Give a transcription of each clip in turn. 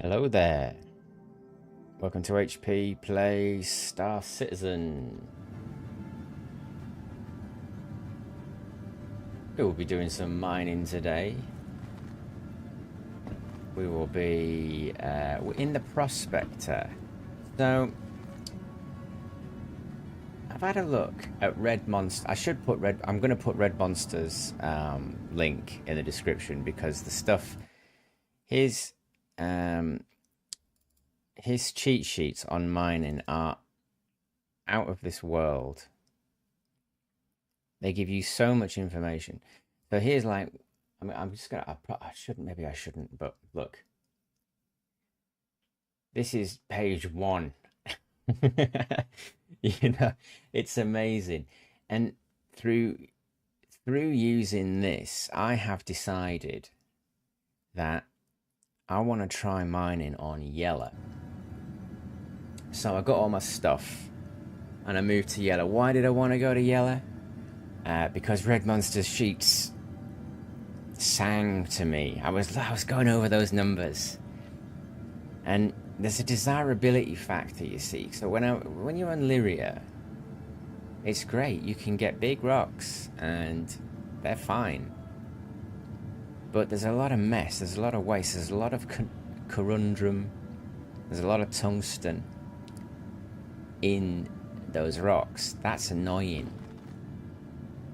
Hello there. Welcome to HP Play Star Citizen. We will be doing some mining today. We will be in the Prospector. So, I've had a look at Red Monster. I should put Red. I'm going to put Red Monster's link in the description because the stuff. His cheat sheets on mining are out of this world. They give you so much information. So here's like, I mean, I'm just gonna. I shouldn't. Maybe I shouldn't. But look, this is page 1. You know, it's amazing, and through using this, I have decided that I want to try mining on yellow. So I got all my stuff and I moved to yellow. Why did I want to go to yellow? Because Red Monster's sheets sang to me. I was going over those numbers, and there's a desirability factor, you see. So when you're on Lyria, it's great. You can get big rocks and they're fine. But there's a lot of mess, there's a lot of waste, there's a lot of corundum, there's a lot of tungsten in those rocks. That's annoying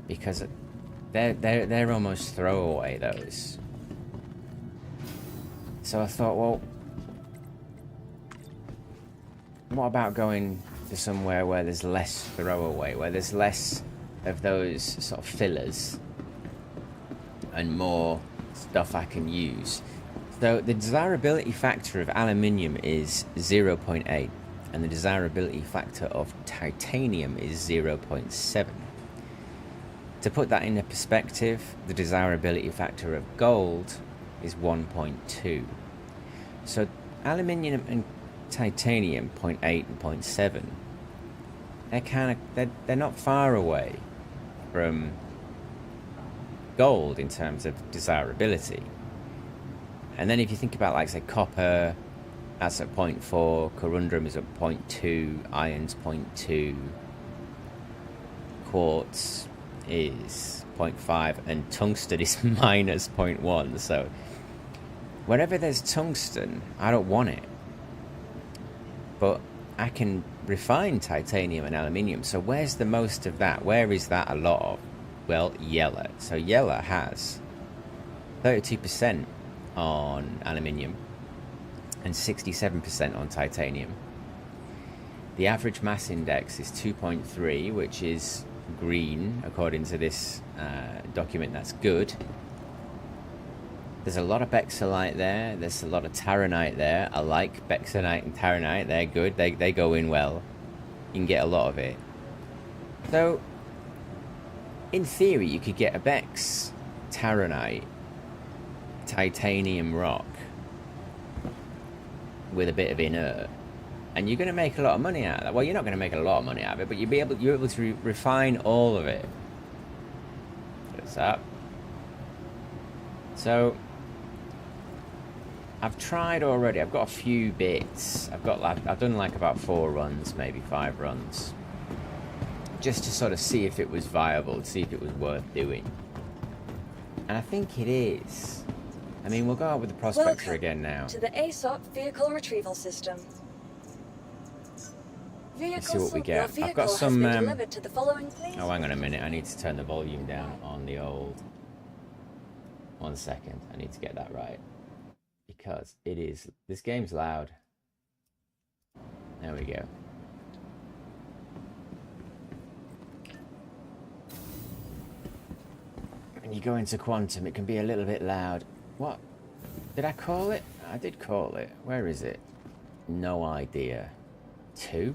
because they're almost throwaway, those. So I thought, well, what about going to somewhere where there's less throwaway, where there's less of those sort of fillers and more stuff I can use. So the desirability factor of aluminium is 0.8 and the desirability factor of titanium is 0.7. To put that into perspective, the desirability factor of gold is 1.2. So aluminium and titanium 0.8 and 0.7, they're not far away from gold in terms of desirability. And then if you think about, like, say, copper, that's at 0.4, corundum is at 0.2, iron's 0.2, quartz is 0.5, and tungsten is minus 0.1. So wherever there's tungsten, I don't want it, but I can refine titanium and aluminium. So where's the most of that? Where is that a lot of? Well, yellow. So yellow has 32% on aluminium and 67% on titanium. The average mass index is 2.3, which is green according to this document. That's good. There's a lot of bexolite there. There's a lot of taranite there. I like bexonite and taranite. They're good. They go in well. You can get a lot of it. So in theory, you could get a Bex, taranite, titanium rock with a bit of inert, and you're going to make a lot of money out of that. Well, you're not going to make a lot of money out of it, but you're able to refine all of it. What's up? So I've tried already. I've got a few bits. I've done like about 4 runs, maybe 5 runs, just to sort of see if it was viable, see if it was worth doing. And I think it is. I mean, we'll go out with the Prospector again now. To the ASOP vehicle retrieval system. Let's see what we get. I've got some. Oh, hang on a minute. I need to turn the volume down on the old. 1 second. I need to get that right. Because it is. This game's loud. There we go. When you go into quantum, it can be a little bit loud. What? Did I call it? I did call it. Where is it? No idea. 2?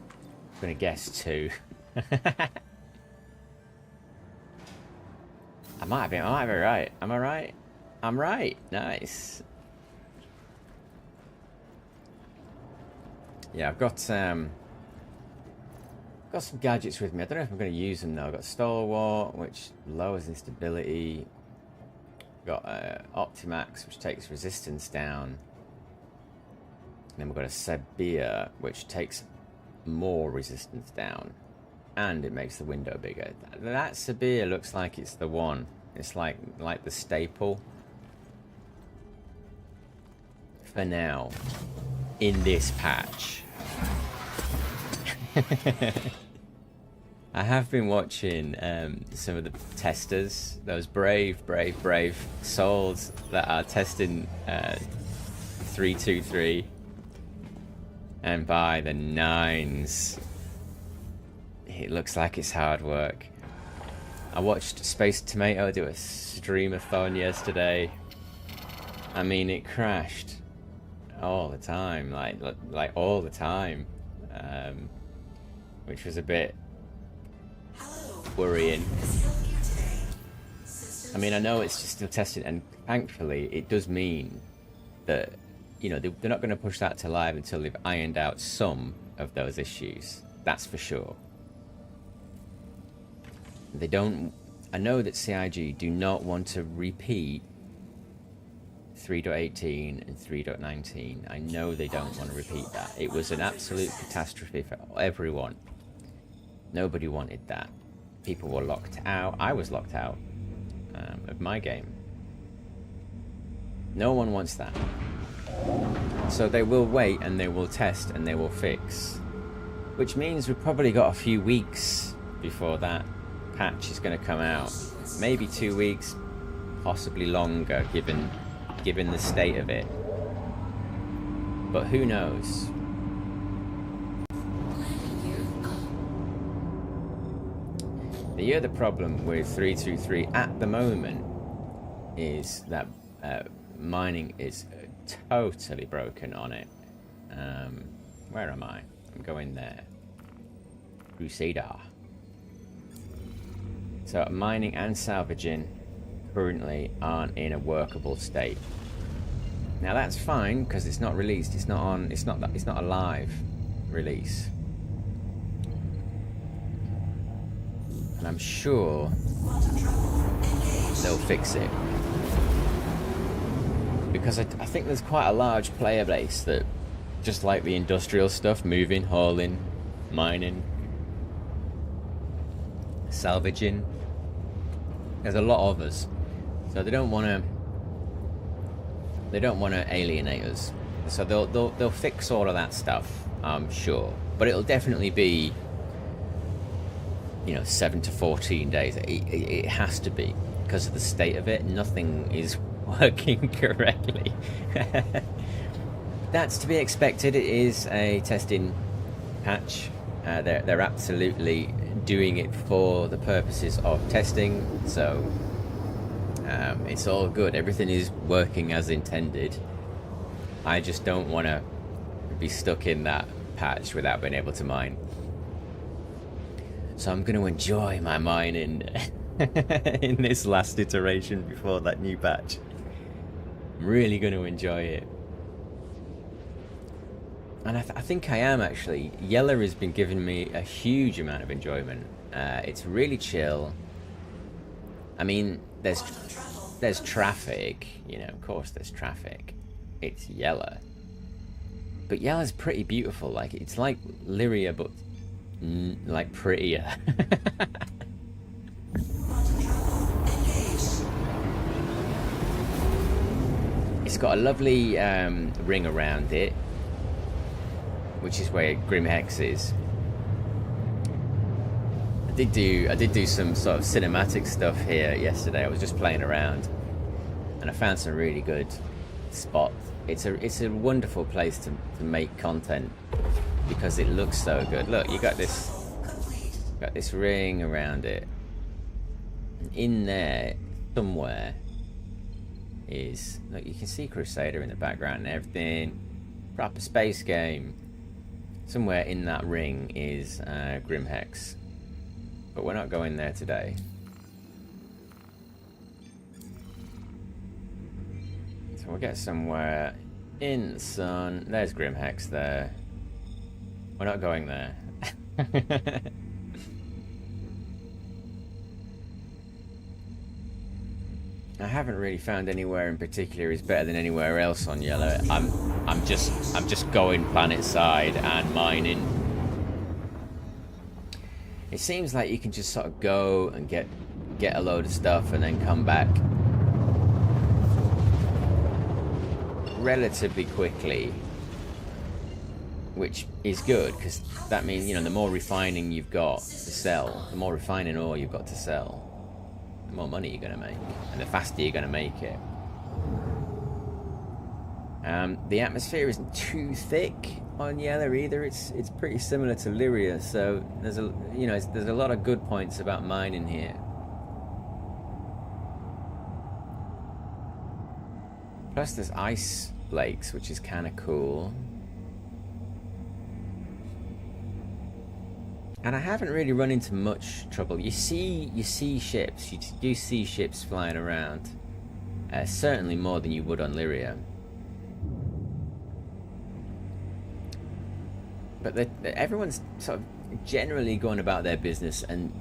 I'm gonna guess 2. I might be right. Am I right? I'm right. Nice. Yeah, I've got some gadgets with me. I don't know if I'm going to use them though. I've got Stalwart, which lowers instability. Got Optimax, which takes resistance down. Then we've got a Sabir, which takes more resistance down. And it makes the window bigger. That Sabir looks like it's the one. It's like the staple. For now. In this patch. I have been watching some of the testers. Those brave souls that are testing 323. And by the nines, it looks like it's hard work. I watched Space Tomato do a streamathon yesterday. I mean, it crashed all the time, like all the time, which was a bit worrying. I mean, I know it's just still testing, and thankfully, it does mean that, you know, they're not going to push that to live until they've ironed out some of those issues. That's for sure. They don't. I know that CIG do not want to repeat 3.18 and 3.19. I know they don't want to repeat that. It was an absolute catastrophe for everyone. Nobody wanted that. People were locked out. I was locked out of my game. No one wants that. So they will wait and they will test and they will fix. Which means we've probably got a few weeks before that patch is going to come out. Maybe 2 weeks, possibly longer, given the state of it. But who knows? The other problem with 323 at the moment is that mining is totally broken on it. Where am I? I'm going there. Crusader. So mining and salvaging currently aren't in a workable state. Now that's fine because it's not released. It's not on. It's not a live release. And I'm sure they'll fix it. Because I think there's quite a large player base that just like the industrial stuff, moving, hauling, mining, salvaging. There's a lot of us. So they don't want to alienate us. So they'll fix all of that stuff, I'm sure. But it'll definitely be, you know, 7 to 14 days. It has to be because of the state of it. Nothing is working correctly. That's to be expected. It is a testing patch. They're absolutely doing it for the purposes of testing. So it's all good. Everything is working as intended. I just don't want to be stuck in that patch without being able to mine. So I'm going to enjoy my mining in this last iteration before that new patch. I'm really going to enjoy it. And I think I am actually. Yeller has been giving me a huge amount of enjoyment. It's really chill. I mean, there's traffic, you know, of course there's traffic. It's Yeller. But Yeller's pretty beautiful. Like, it's like Lyria, but like prettier. It's got a lovely ring around it, which is where Grim Hex is. I did do some sort of cinematic stuff here yesterday. I was just playing around, and I found some really good spots. It's a wonderful place to make content because it looks so good. Look, you got this ring around it. In there somewhere is, look, you can see Crusader in the background and everything. Proper space game. Somewhere in that ring is Grim Hex, but we're not going there today. So we'll get somewhere in the sun. There's Grim Hex there. We're not going there. I haven't really found anywhere in particular is better than anywhere else on yellow. I'm just going planet side and mining. It seems like you can just sort of go and get a load of stuff and then come back relatively quickly, which is good because that means, you know, the more refining you've got to sell, the more refining ore you've got to sell, the more money you're going to make, and the faster you're going to make it. The atmosphere isn't too thick on yellow either. It's pretty similar to Lyria, so there's a lot of good points about mining here. Plus there's ice lakes, which is kind of cool. And I haven't really run into much trouble. You see ships. You do see ships flying around. Certainly more than you would on Lyria. But everyone's sort of generally going about their business, and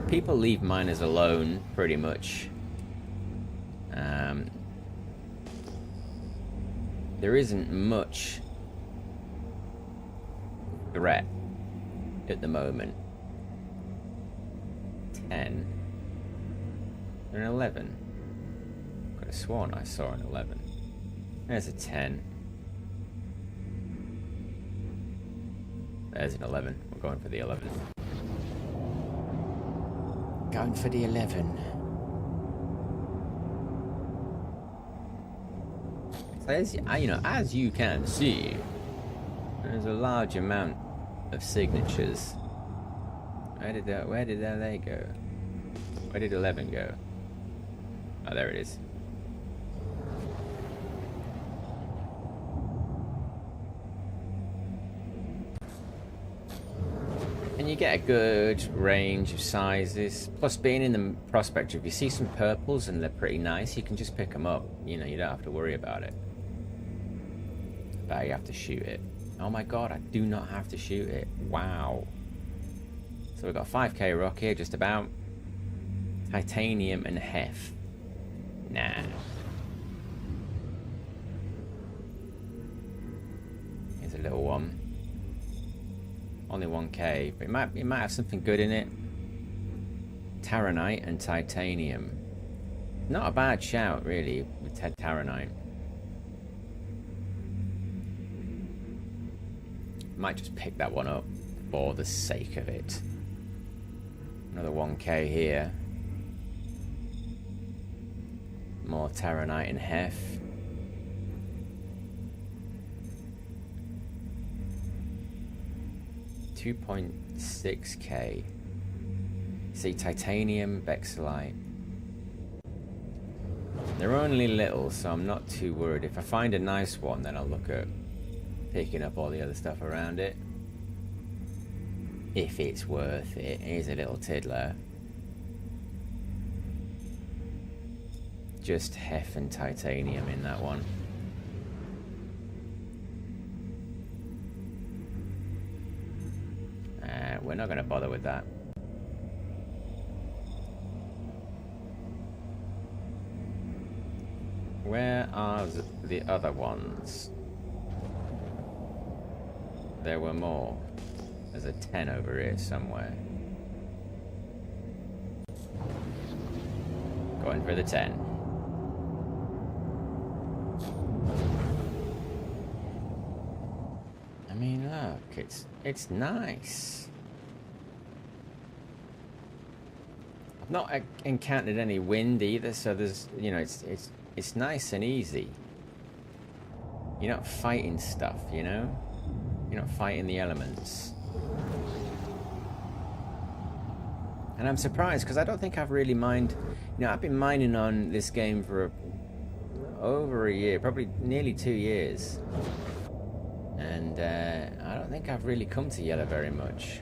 people leave miners alone pretty much. There isn't much threat at the moment. 10. They're an 11. Could have sworn I saw an 11. There's a 10. There's an 11. We're going for the 11. Going for the 11. So as you can see, there's a large amount of signatures. Where did they go? Where did 11 go? Oh, there it is. And you get a good range of sizes. Plus, being in the prospector, if you see some purples and they're pretty nice, you can just pick them up. You know, you don't have to worry about it. But you have to shoot it. Oh my god, I do not have to shoot it. Wow. So we've got 5k rock here, just about. Titanium and hef. Nah. Here's a little one. Only 1k, but it might have something good in it. Taranite and titanium. Not a bad shout, really, with Taranite. Might just pick that one up for the sake of it. Another 1k here. More Taranite and hef. $2.6k. See, titanium, bexelite. They're only little, so I'm not too worried. If I find a nice one, then I'll look at picking up all the other stuff around it. If it's worth it. Here's a little tiddler. Just hef and titanium in that one. We're not going to bother with that. Where are the other ones? There were more. There's a 10 over here somewhere. Going for the 10. I mean, look, it's nice. I've not encountered any wind either, so there's, you know, it's nice and easy. You're not fighting stuff, you know? You're not fighting the elements. And I'm surprised because I don't think I've really mined. You know, I've been mining on this game for over a year, probably nearly 2 years. And I don't think I've really come to yellow very much.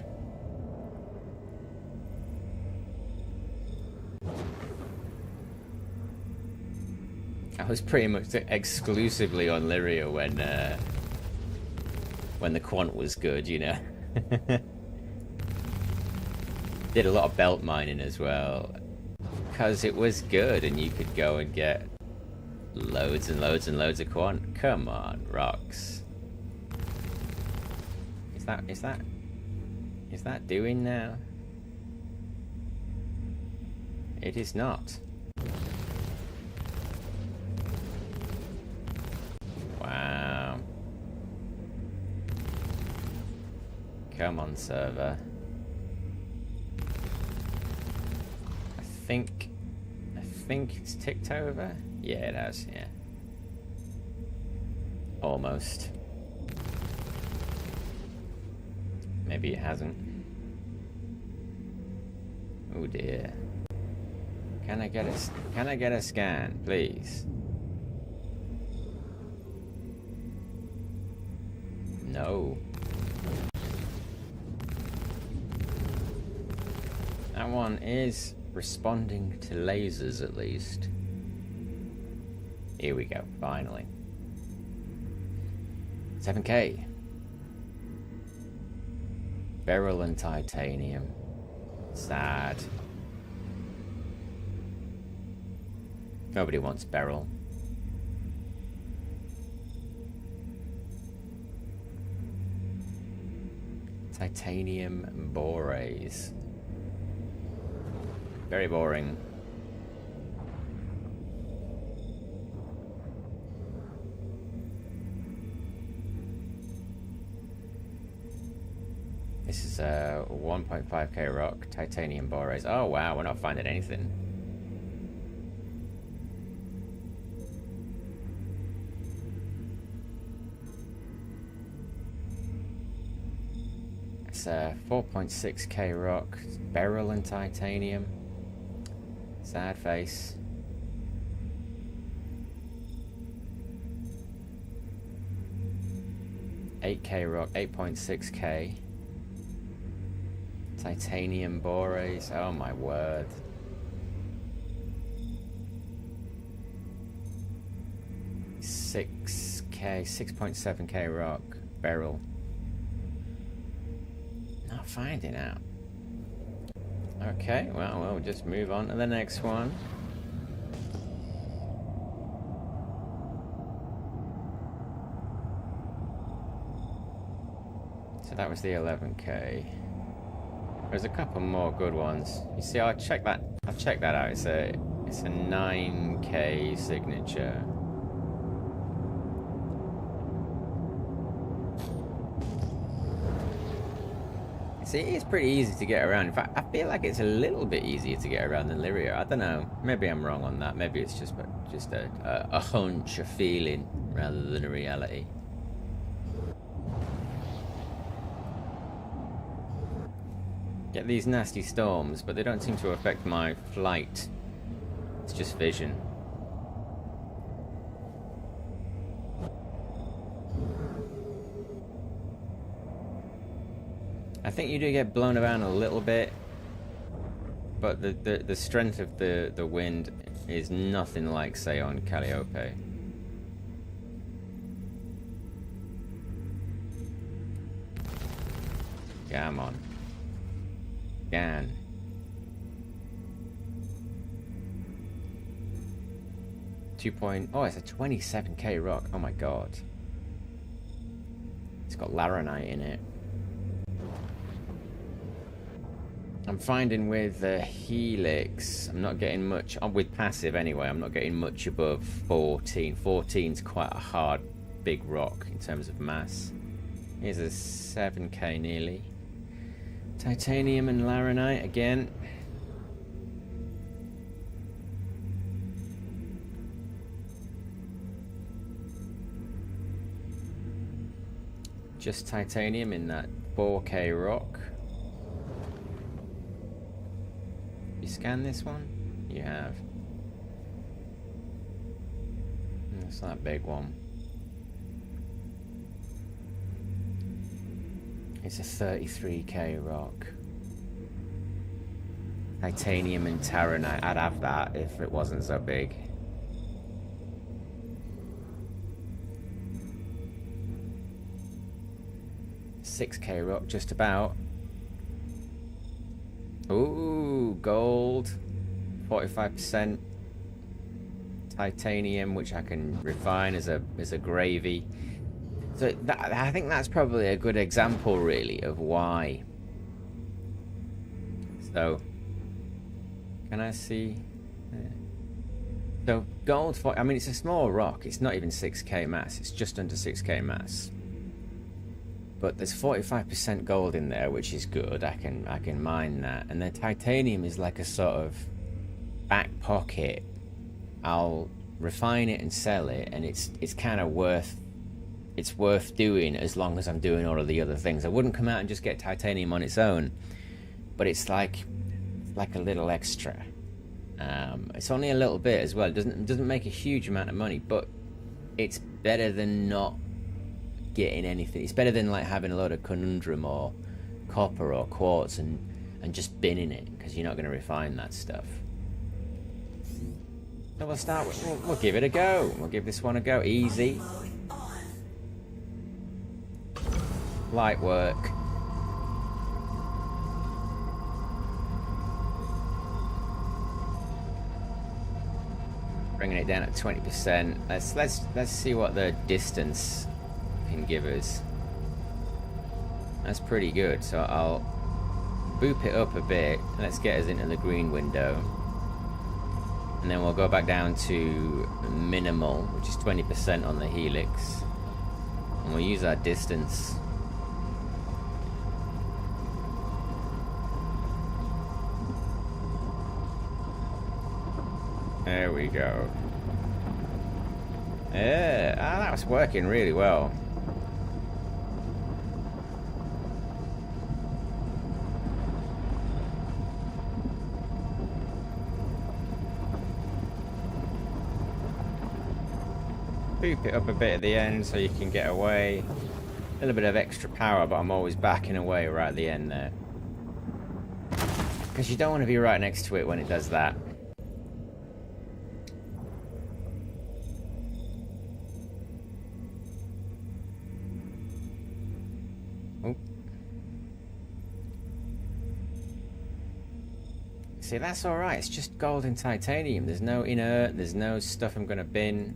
I was pretty much exclusively on Lyria when the quant was good, you know. Did a lot of belt mining as well. because it was good and you could go and get loads and loads and loads of quant. Come on, rocks. Is that doing now? It is not. Wow. Come on, server. I think it's ticked over. Yeah, it has, yeah. Almost. Maybe it hasn't. Oh dear. Can I get a scan, please? No. That one is responding to lasers at least. Here we go, finally. 7K. Beryl and titanium. Sad. Nobody wants beryl. Titanium borates. Very boring. This is a 1.5k rock, titanium borates. Oh wow, we're not finding anything. It's a 4.6k rock, beryl and titanium. Sad face. $8k rock, 8.6k. Titanium borates, oh my word. $6k, 6.7k rock, beryl. Not finding out. Okay, well, we'll just move on to the next one. So that was the 11k. There's a couple more good ones. You see, I'll check that out. It's a 9k signature. See, it's pretty easy to get around. In fact, I feel like it's a little bit easier to get around than Lyria. I don't know. Maybe I'm wrong on that. Maybe it's just a hunch, a feeling, rather than a reality. Get these nasty storms, but they don't seem to affect my flight. It's just vision. I think you do get blown around a little bit, but the strength of the wind is nothing like, say, on Calliope. Come on. Gan. Oh, it's a 27k rock. Oh my god. It's got laranite in it. I'm finding with the helix, I'm not getting much, with passive anyway, I'm not getting much above 14. 14's quite a hard, big rock in terms of mass. Here's a 7k nearly. Titanium and laranite again. Just titanium in that 4k rock. You scan this one? You have. That's that big one. It's a 33k rock. Titanium and taranite. I'd have that if it wasn't so big. $6k rock, just about. Ooh, gold. 45% titanium, which I can refine as a gravy. So I think that's probably a good example, really, of why. So, can I see? So gold, I mean, it's a small rock. It's not even 6k mass. It's just under 6k mass. But there's 45% gold in there, which is good. I can mine that. And the titanium is like a sort of back pocket. I'll refine it and sell it, and it's kind of worth doing as long as I'm doing all of the other things. I wouldn't come out and just get titanium on its own, but it's like a little extra. It's only a little bit as well. It doesn't make a huge amount of money, but it's better than not getting anything. It's better than like having a load of conundrum or copper or quartz and just binning it, because you're not going to refine that stuff. So we'll start with, we'll give it a go. We'll give this one a go. Easy. Light work. Bringing it down at 20%. Let's see what the distance can give us. That's pretty good. So I'll boop it up a bit. Let's get us into the green window, and then we'll go back down to minimal, which is 20% on the helix, and we'll use our distance. There we go. Yeah, that was working really well. Boop it up a bit at the end so you can get away. A little bit of extra power, but I'm always backing away right at the end there, because you don't want to be right next to it when it does that. See, that's alright. It's just gold and titanium. There's no inert, there's no stuff I'm gonna bin.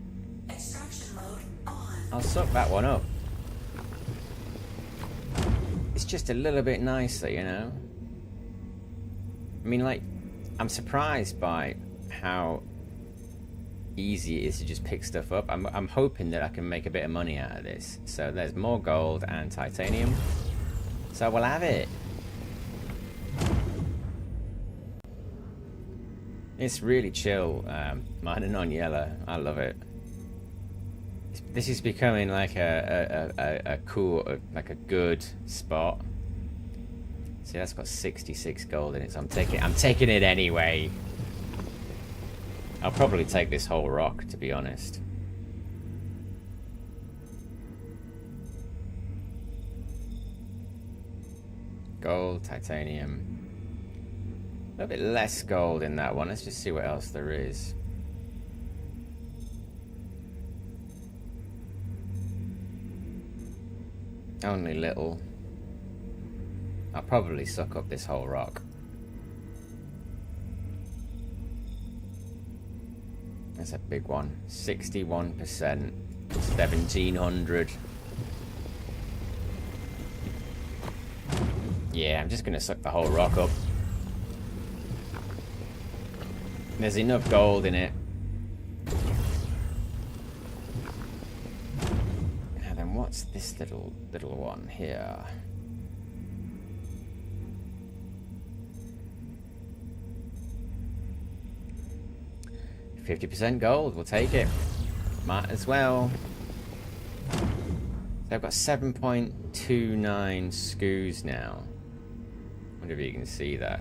Extraction mode on. I'll suck that one up. It's just a little bit nicer, you know? I mean, like, I'm surprised by how easy it is to just pick stuff up. I'm hoping that I can make a bit of money out of this. So there's more gold and titanium. So we'll have it. It's really chill, mining on yellow. I love it. This is becoming like a cool, like a good spot. See, that's got 66 gold in it, so I'm taking it anyway. I'll probably take this whole rock, to be honest. Gold, titanium. A little bit less gold in that one. Let's just see what else there is. Only little. I'll probably suck up this whole rock. That's a big one. 61%. 1700. Yeah, I'm just gonna suck the whole rock up. There's enough gold in it. And then what's this little one here? 50% gold, we'll take it. Might as well. So I've got 7.29 scoos now. Wonder if you can see that.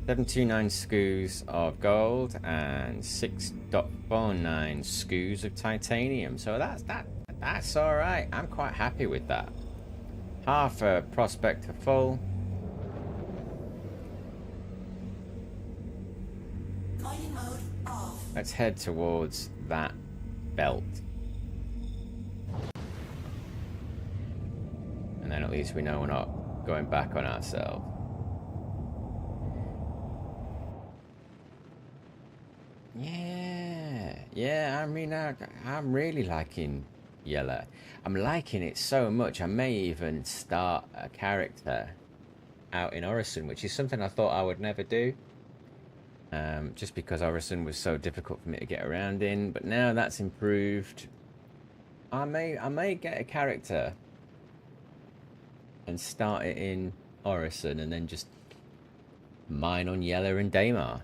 729 scoos of gold and 6.49 scoos of titanium. So that's all right. I'm quite happy with that. Half a prospector full. Mining mode off. Let's head towards that belt. And then at least we know we're not going back on ourselves. Yeah. I mean, I'm really liking yellow. I'm liking it so much. I may even start a character out in Orison, which is something I thought I would never do. Just because Orison was so difficult for me to get around in. But now that's improved. I may get a character and start it in Orison, and then just mine on Yellow and Daymar.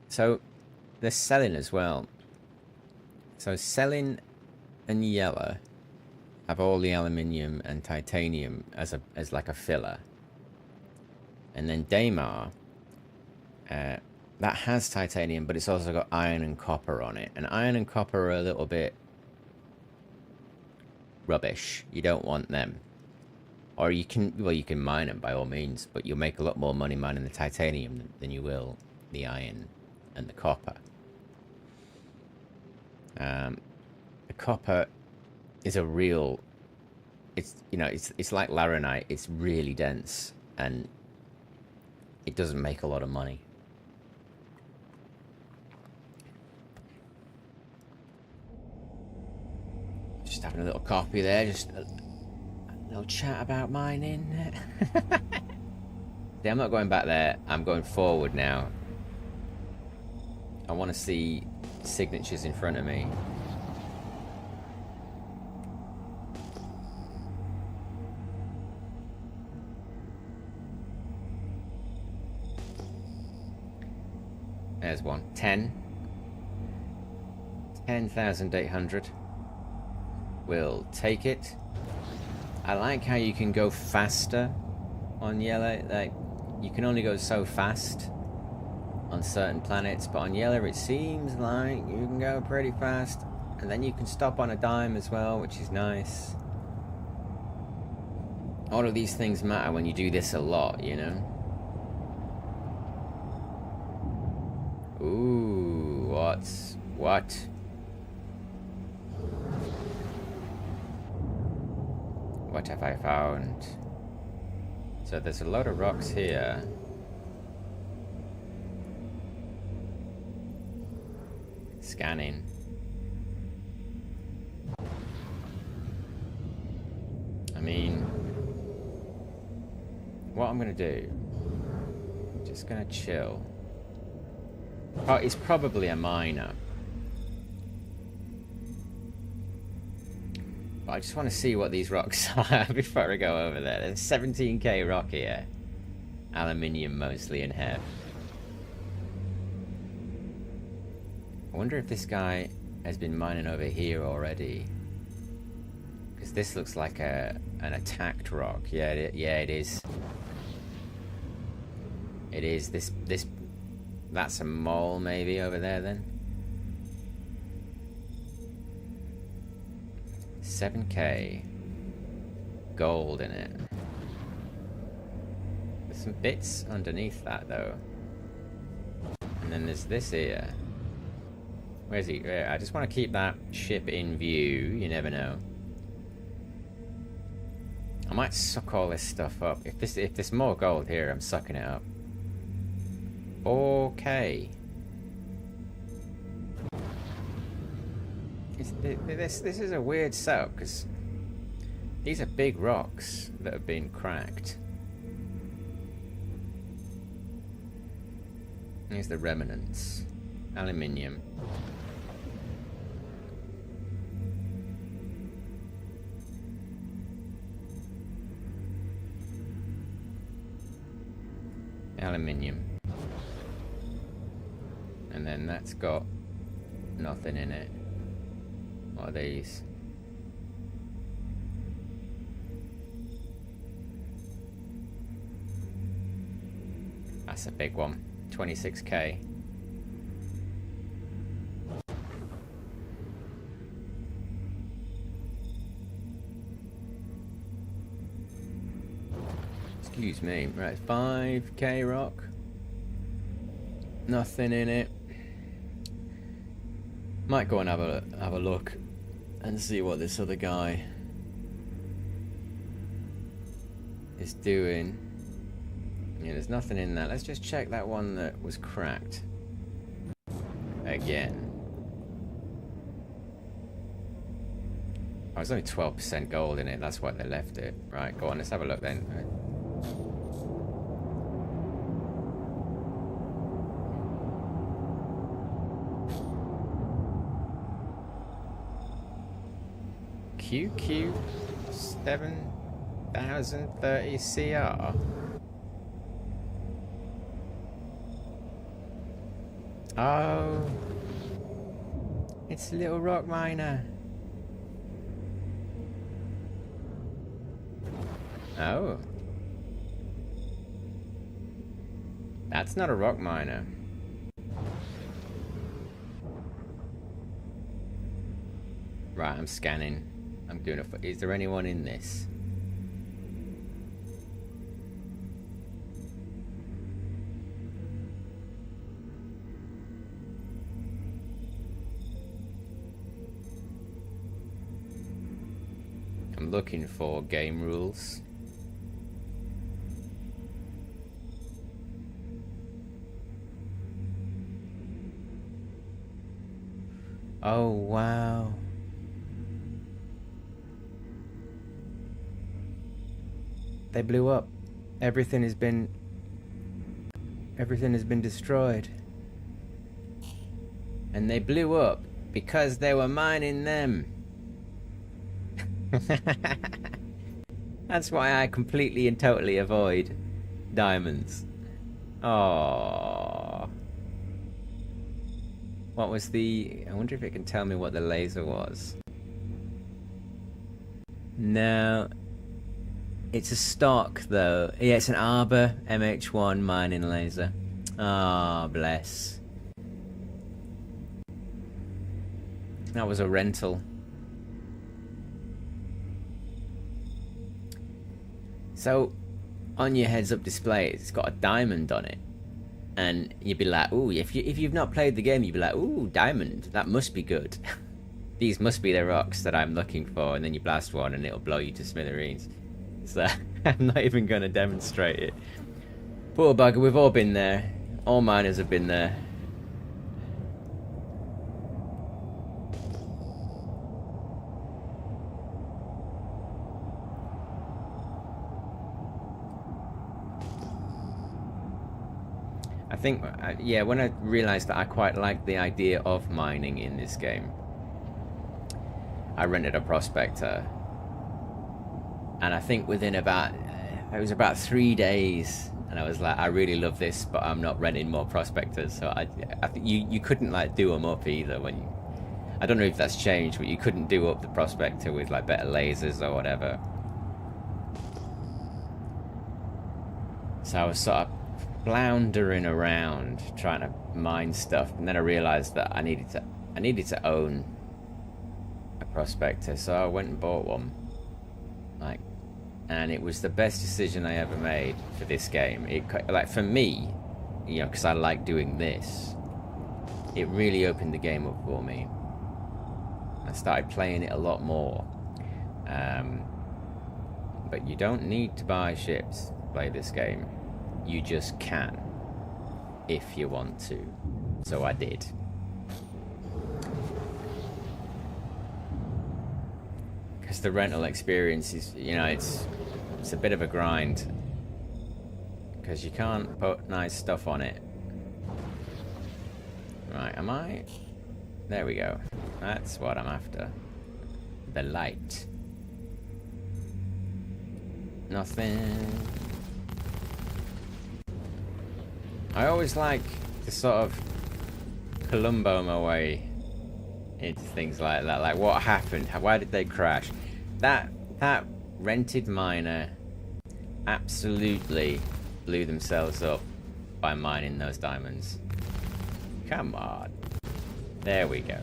So they're selling as well. So selling and Yellow have all the aluminium and titanium as like a filler, and then Daymar that has titanium, but it's also got iron and copper on it. And iron and copper are a little bit rubbish. You don't want them. Or you can, well, you can mine them by all means, but you'll make a lot more money mining the titanium than you will the iron and the copper. The copper is a real, it's, you know, it's like laranite. It's really dense and it doesn't make a lot of money. Just having a little coffee there, just a little chat about mining. See, I'm not going back there. I'm going forward now. I want to see signatures in front of me. There's one. 10. 10,800. We'll take it. I like how you can go faster on Yellow. Like, you can only go so fast on certain planets, but on Yellow it seems like you can go pretty fast. And then you can stop on a dime as well, which is nice. All of these things matter when you do this a lot, you know? Ooh, what? What have I found? So there's a load of rocks here. Scanning. I mean, what I'm gonna do, I'm just gonna chill. Oh, it's probably a miner. But I just want to see what these rocks are before I go over there. There's 17k rock here. Aluminium mostly in half. I wonder if this guy has been mining over here already. Because this looks like an attacked rock. Yeah, it is. It is. This that's a mole maybe over there then. 7k gold in it. There's some bits underneath that though. And then there's this here. Where's he? I just want to keep that ship in view. You never know. I might suck all this stuff up. If there's more gold here, I'm sucking it up. Okay. This is a weird setup because these are big rocks that have been cracked. Here's the remnants. Aluminium. Aluminium. And then that's got nothing in it. What are these? That's a big one. 26k. Excuse me. Right, 5k rock. Nothing in it. Might go and have a look and see what this other guy is doing. Yeah, there's nothing in that. Let's just check that one that was cracked. again. Oh, there's only 12% gold in it. That's why they left it. Right, go on. Let's have a look then. QQ 7030 CR. Oh, it's a little rock miner. Oh, that's not a rock miner. Right, I'm scanning. I'm doing a. Is there anyone in this? I'm looking for game rules. Oh, wow. They blew up. Everything has been destroyed. And they blew up because they were mining them. That's why I completely and totally avoid diamonds. Oh. What was the... I wonder if it can tell me what the laser was. No. It's a stock, though. Yeah, it's an Arbor MH1 mining laser. Ah, oh, bless. That was a rental. So, on your heads-up display, it's got a diamond on it. And you'd be like, ooh, if you've not played the game, you'd be like, ooh, diamond, that must be good. These must be the rocks that I'm looking for. And then you blast one and it'll blow you to smithereens. So, I'm not even going to demonstrate it. Poor bugger, we've all been there. All miners have been there. I think, yeah, when I realised that I quite liked the idea of mining in this game, I rented a prospector. And I think within about, it was about 3 days, and I was like, I really love this, but I'm not renting more prospectors. So I think you couldn't like do them up either when you, I don't know if that's changed, but you couldn't do up the prospector with like better lasers or whatever. So I was sort of floundering around trying to mine stuff, and then I realized that I needed to own a prospector, so I went and bought one. Like, and it was the best decision I ever made for this game. It, like, for me, you know, because I like doing this, it really opened the game up for me. I started playing it a lot more. But you don't need to buy ships to play this game. You just can, if you want to. So I did. Because the rental experience is, you know, it's a bit of a grind. Because you can't put nice stuff on it. Right, am I? There we go. That's what I'm after. The light. Nothing. I always like to sort of Columbo my way into things like that. Like, what happened? Why did they crash? That rented miner absolutely blew themselves up by mining those diamonds. Come on. There we go.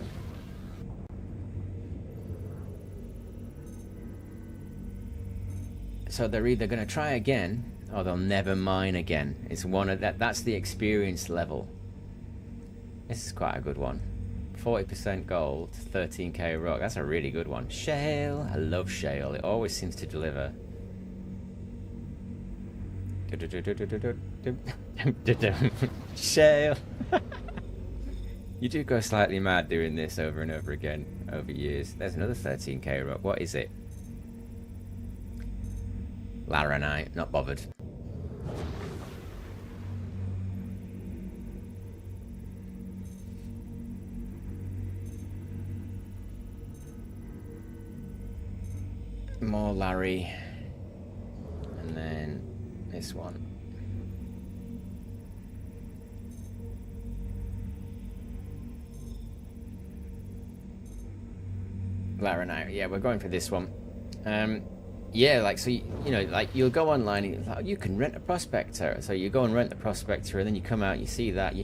So they're either going to try again, or they'll never mine again. It's one of that's the experience level. This is quite a good one. 40% gold, 13k rock. That's a really good one. Shale. I love shale. It always seems to deliver. Shale. You do go slightly mad doing this over and over again over years. There's another 13k rock. What is it? Laranite. Not bothered. More Larry. And then this one. Laranite. Yeah, we're going for this one. Yeah, like, so, you know, like, you'll go online and like, you can rent a prospector. So you go and rent the prospector, and then you come out, you see that.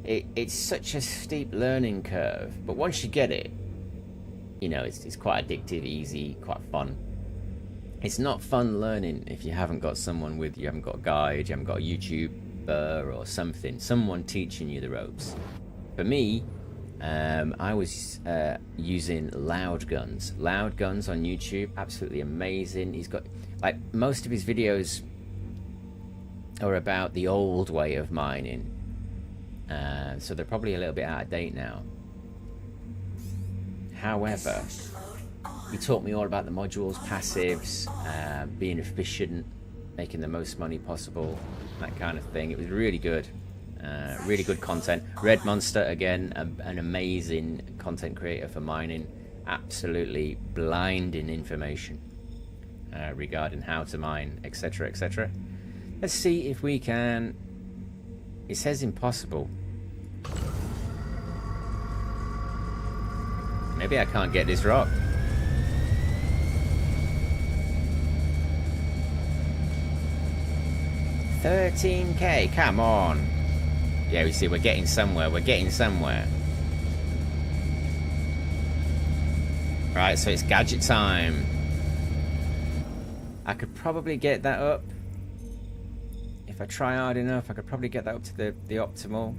It's such a steep learning curve. But once you get it, you know, it's quite addictive, easy, quite fun. It's not fun learning if you haven't got someone with you, haven't got a guide, you haven't got a YouTuber or something, someone teaching you the ropes. For me, I was using Loud Guns on YouTube. Absolutely amazing. He's got, like, most of his videos are about the old way of mining, so they're probably a little bit out of date now. However, he taught me all about the modules, passives, being efficient, making the most money possible, that kind of thing. It was really good. Really good content. Red Monster, again, an amazing content creator for mining. Absolutely blinding information regarding how to mine, etc, etc. Let's see if we can... It says impossible. Maybe I can't get this rock. $13k, come on. Yeah, we see we're getting somewhere. We're getting somewhere. Right, so it's gadget time. I could probably get that up. If I try hard enough, I could probably get that up to the optimal.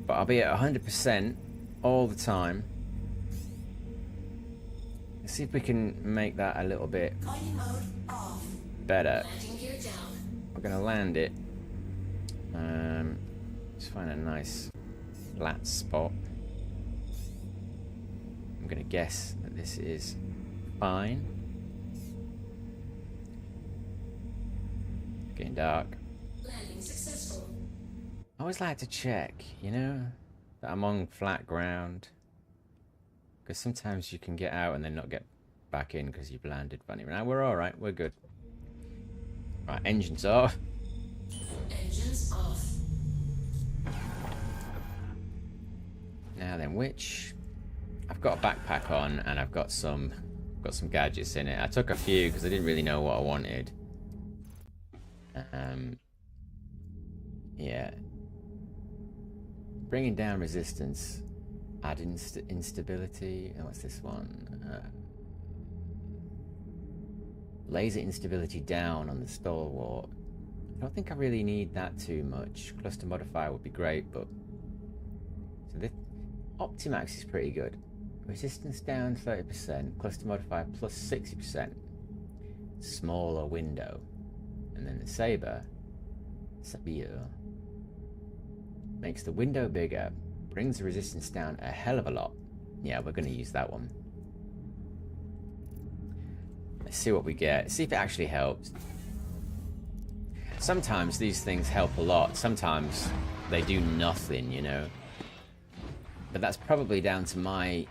But I'll be at 100% all the time. Let's see if we can make that a little bit better. We're going to land it. Just find a nice flat spot. I'm going to guess that this is fine. Getting dark. Landing successful. I always like to check, you know, that I'm on flat ground. Because sometimes you can get out and then not get back in because you've landed funny. Now we're alright, we're good. Right, engines off. Engines off. Now then, which... I've got a backpack on and I've got some gadgets in it. I took a few because I didn't really know what I wanted. Yeah. Bringing down resistance. Add instability. Oh, what's this one? Laser instability down on the stalwart. I don't think I really need that too much. Cluster modifier would be great, but... So this... Optimax is pretty good. Resistance down 30%. Cluster modifier plus 60%. Smaller window. And then the Saber makes the window bigger, brings the resistance down a hell of a lot. Yeah, we're going to use that one. Let's see what we get. See if it actually helps. Sometimes these things help a lot. Sometimes they do nothing, you know. But that's probably down to my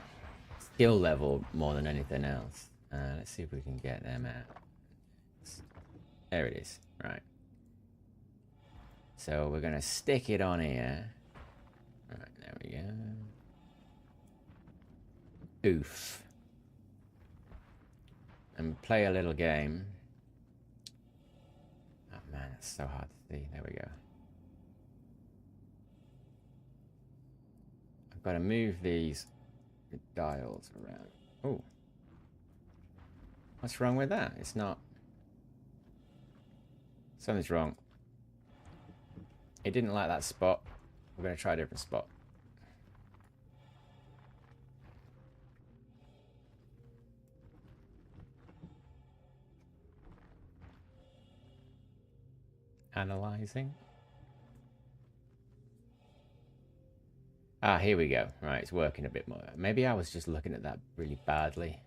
skill level more than anything else. Let's see if we can get them out. There it is. Right. So we're going to stick it on here. Right, there we go. Oof. And play a little game. Oh man, it's so hard to see. There we go. I've got to move these dials around. Oh. What's wrong with that? It's not... Something's wrong. It didn't like that spot. We're going to try a different spot. Analyzing. Ah, here we go. Right, it's working a bit more. Maybe I was just looking at that really badly.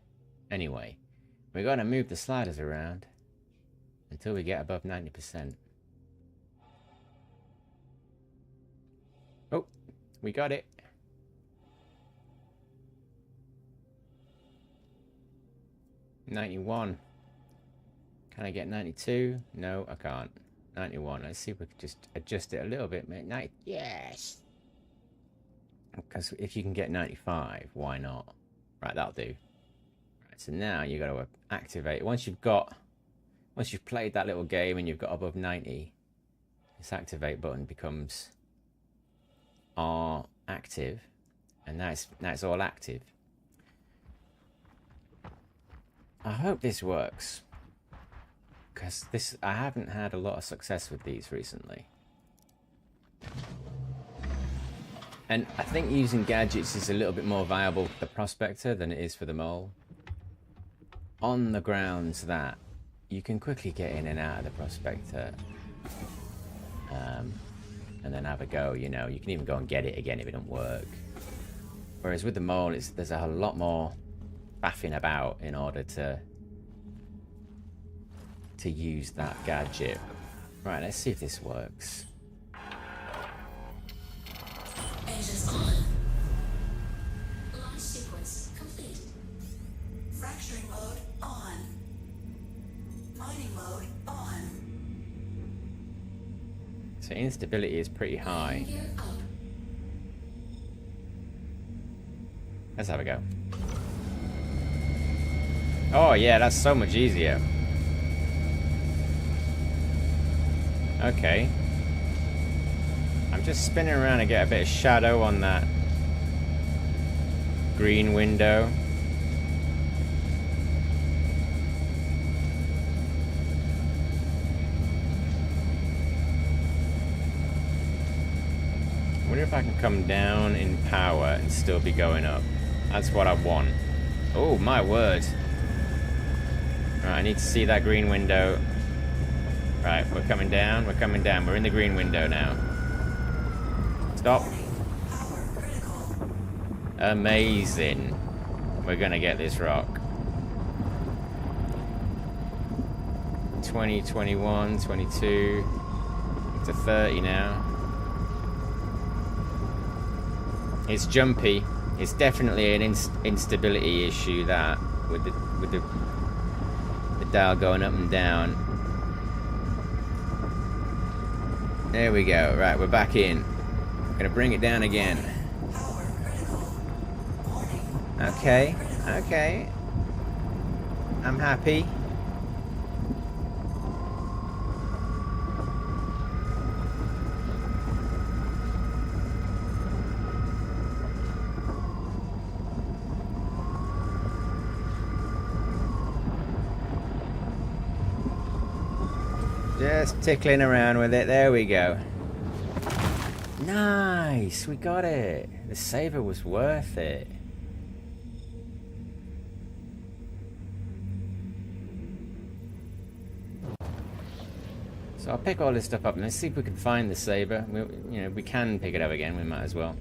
Anyway, we're going to move the sliders around until we get above 90%. Oh, we got it. $91. Can I get 92? No, I can't. 91. Let's see if we can just adjust it a little bit, mate. Yes! Because if you can get 95, why not? Right, that'll do. Right, so now you got to activate. Once you've played that little game and you've got above 90, this activate button becomes R active, and now it's all active. I hope this works, because I haven't had a lot of success with these recently. And I think using gadgets is a little bit more viable for the prospector than it is for the mole. On the grounds that you can quickly get in and out of the prospector. And then have a go, you know. You can even go and get it again if it don't work. Whereas with the mole, there's a lot more faffing about in order to use that gadget. Right, let's see if this works. Engines on. Launch sequence complete. Fracturing mode on. Mining mode on. So instability is pretty high. Gear up. Let's have a go. Oh yeah, that's so much easier. Okay. I'm just spinning around to get a bit of shadow on that green window. I wonder if I can come down in power and still be going up. That's what I want. Oh, my word. Right, I need to see that green window. Right, we're coming down. We're coming down. We're in the green window now. Stop. Power critical. Amazing. We're gonna get this rock. 20, 21, 22 to 30 now. It's jumpy. It's definitely an instability issue, that with the dial going up and down. There we go. Right, we're back in. Gonna bring it down again. Power critical. Warning. Okay, okay. I'm happy. Just tickling around with it. There we go. Nice, we got it. The saver was worth it. So I'll pick all this stuff up and let's see if we can find the saber. We can pick it up again. We might as well.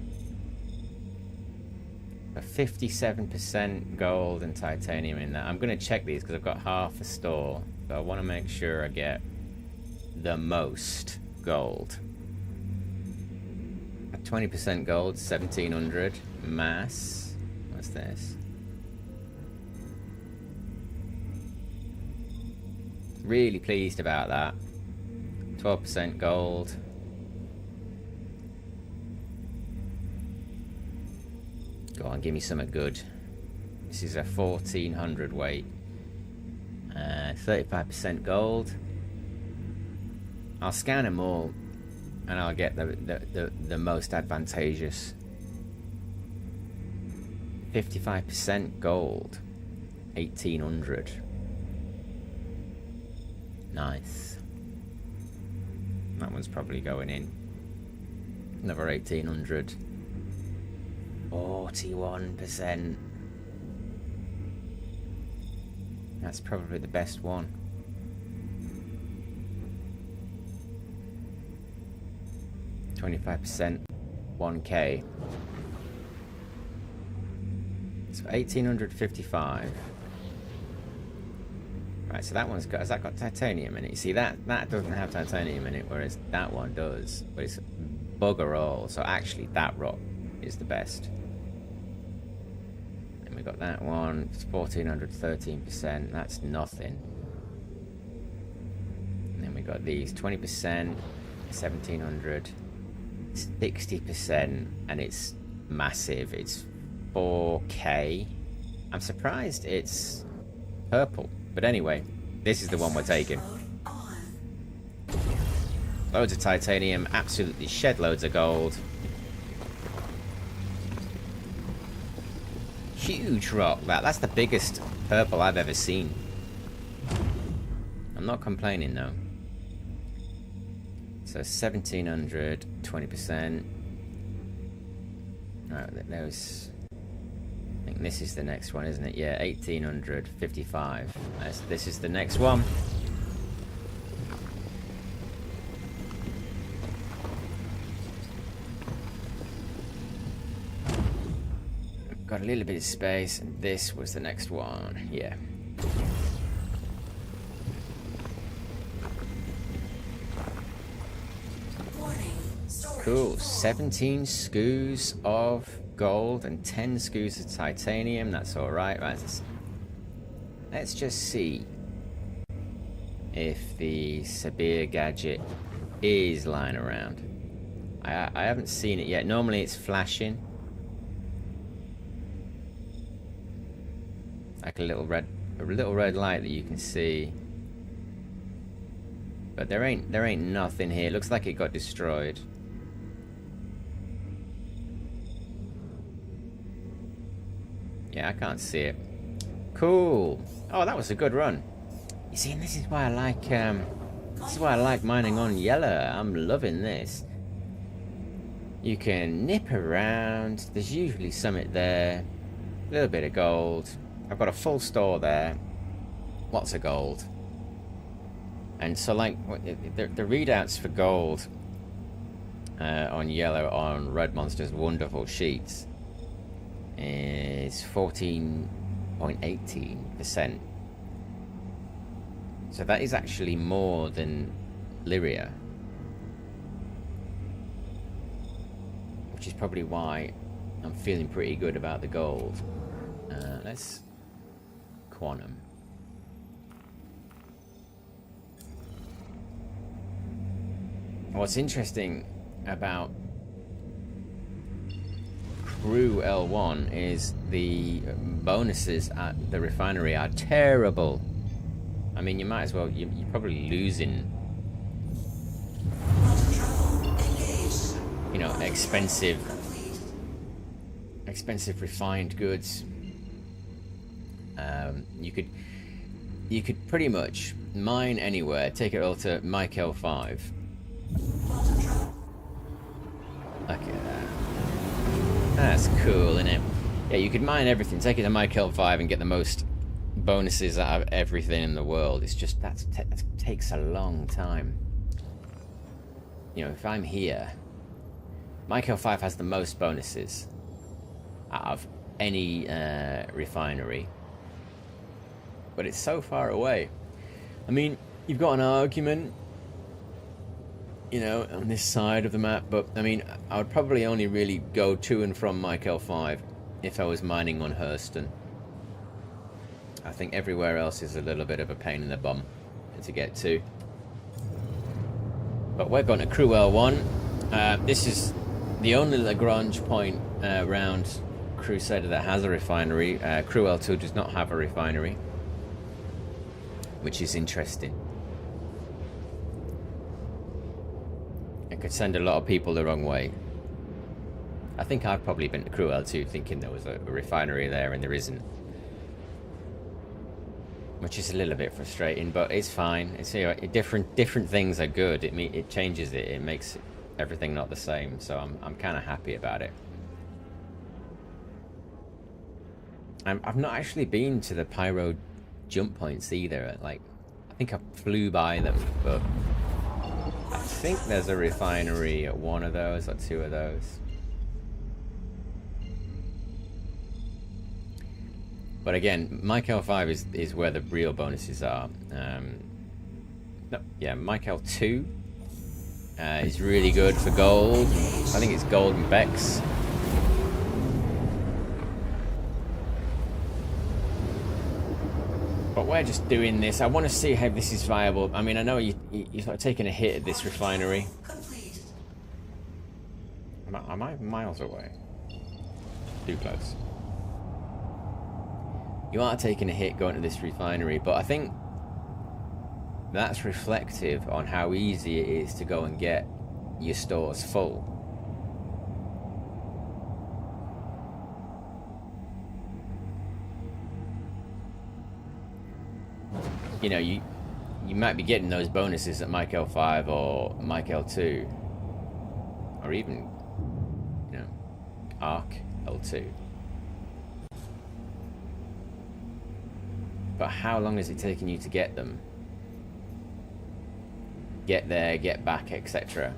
A 57% gold and titanium in that. I'm going to check these because I've got half a store, but I want to make sure I get the most gold. 20% gold, 1700 mass. What's this? Really pleased about that. 12% gold. Go on, give me something good. This is a 1400 weight. 35% gold. I'll scan them all and I'll get the most advantageous. 55% gold. 1800. Nice. That one's probably going in. Another 1800. 41%. That's probably the best one. 25%, 1k. So 1855. Right, so that one's got, has that got titanium in it? You see, that doesn't have titanium in it, whereas that one does. But it's bugger all. So actually, that rock is the best. And we got that one. It's 1400, 13%. That's nothing. And then we got these 20%, 1700, 60%, and it's massive. It's 4K. I'm surprised it's purple. But anyway, this is the one we're taking. Loads of titanium, absolutely shed loads of gold. Huge rock, that's the biggest purple I've ever seen. I'm not complaining though. So 1700, 20%. Right, those. I think this is the next one, isn't it? Yeah, 1855. This is the next one. Got a little bit of space, and this was the next one. Yeah. Cool. 17 skews of gold and 10 skews of titanium. That's all right. Right. Let's just see if the Sabir gadget is lying around. I haven't seen it yet. Normally it's flashing like a little red light that you can see. But there ain't nothing here. It looks like it got destroyed. Yeah, I can't see it. Cool. Oh, that was a good run. You see, and this is why I like mining on yellow. I'm loving this. You can nip around. There's usually something there. A little bit of gold. I've got a full store there. Lots of gold. And so, like, the readouts for gold on yellow on Red Monster's wonderful sheets is 14.18%. So that is actually more than Lyria, which is probably why I'm feeling pretty good about the gold. Let's quantum. What's interesting about Crew L1 is the bonuses at the refinery are terrible. I mean, you might as well, you're probably losing, you know, expensive refined goods. You could pretty much mine anywhere, take it all to Michael 5. Look at that. That's cool, isn't it? Yeah, you could mine everything, take it to Michael 5 and get the most bonuses out of everything in the world. It's just, that takes a long time. You know, if I'm here, Michael 5 has the most bonuses out of any refinery. But it's so far away. I mean, you've got an argument, you know, on this side of the map, but I mean, I would probably only really go to and from Michael 5 if I was mining on Hurston. I think everywhere else is a little bit of a pain in the bum to get to. But we're going to Crew L1. This is the only Lagrange point around Crusader that has a refinery. Crew L2 does not have a refinery, which is interesting. It could send a lot of people the wrong way. I think I've probably been to Crew L2 thinking there was a refinery there and there isn't. Which is a little bit frustrating, but it's fine. It's, you know, different things are good. It changes it. It makes everything not the same. So I'm kind of happy about it. I've not actually been to the Pyro jump points either. Like, I think I flew by them, but I think there's a refinery at one of those or two of those. But again, Michael 5 is where the real bonuses are. No, yeah, Michael 2 is really good for gold. I think it's gold and Bex. But we're just doing this. I want to see how this is viable. I mean, I know you're sort of taking a hit at this refinery. Complete. Am I miles away? Too close. You are taking a hit going to this refinery, but I think that's reflective on how easy it is to go and get your stores full. You know, you might be getting those bonuses at Mike L5 or Mike L2, or even, you know, Arc L2. But how long is it taking you to get them? Get there, get back, etc.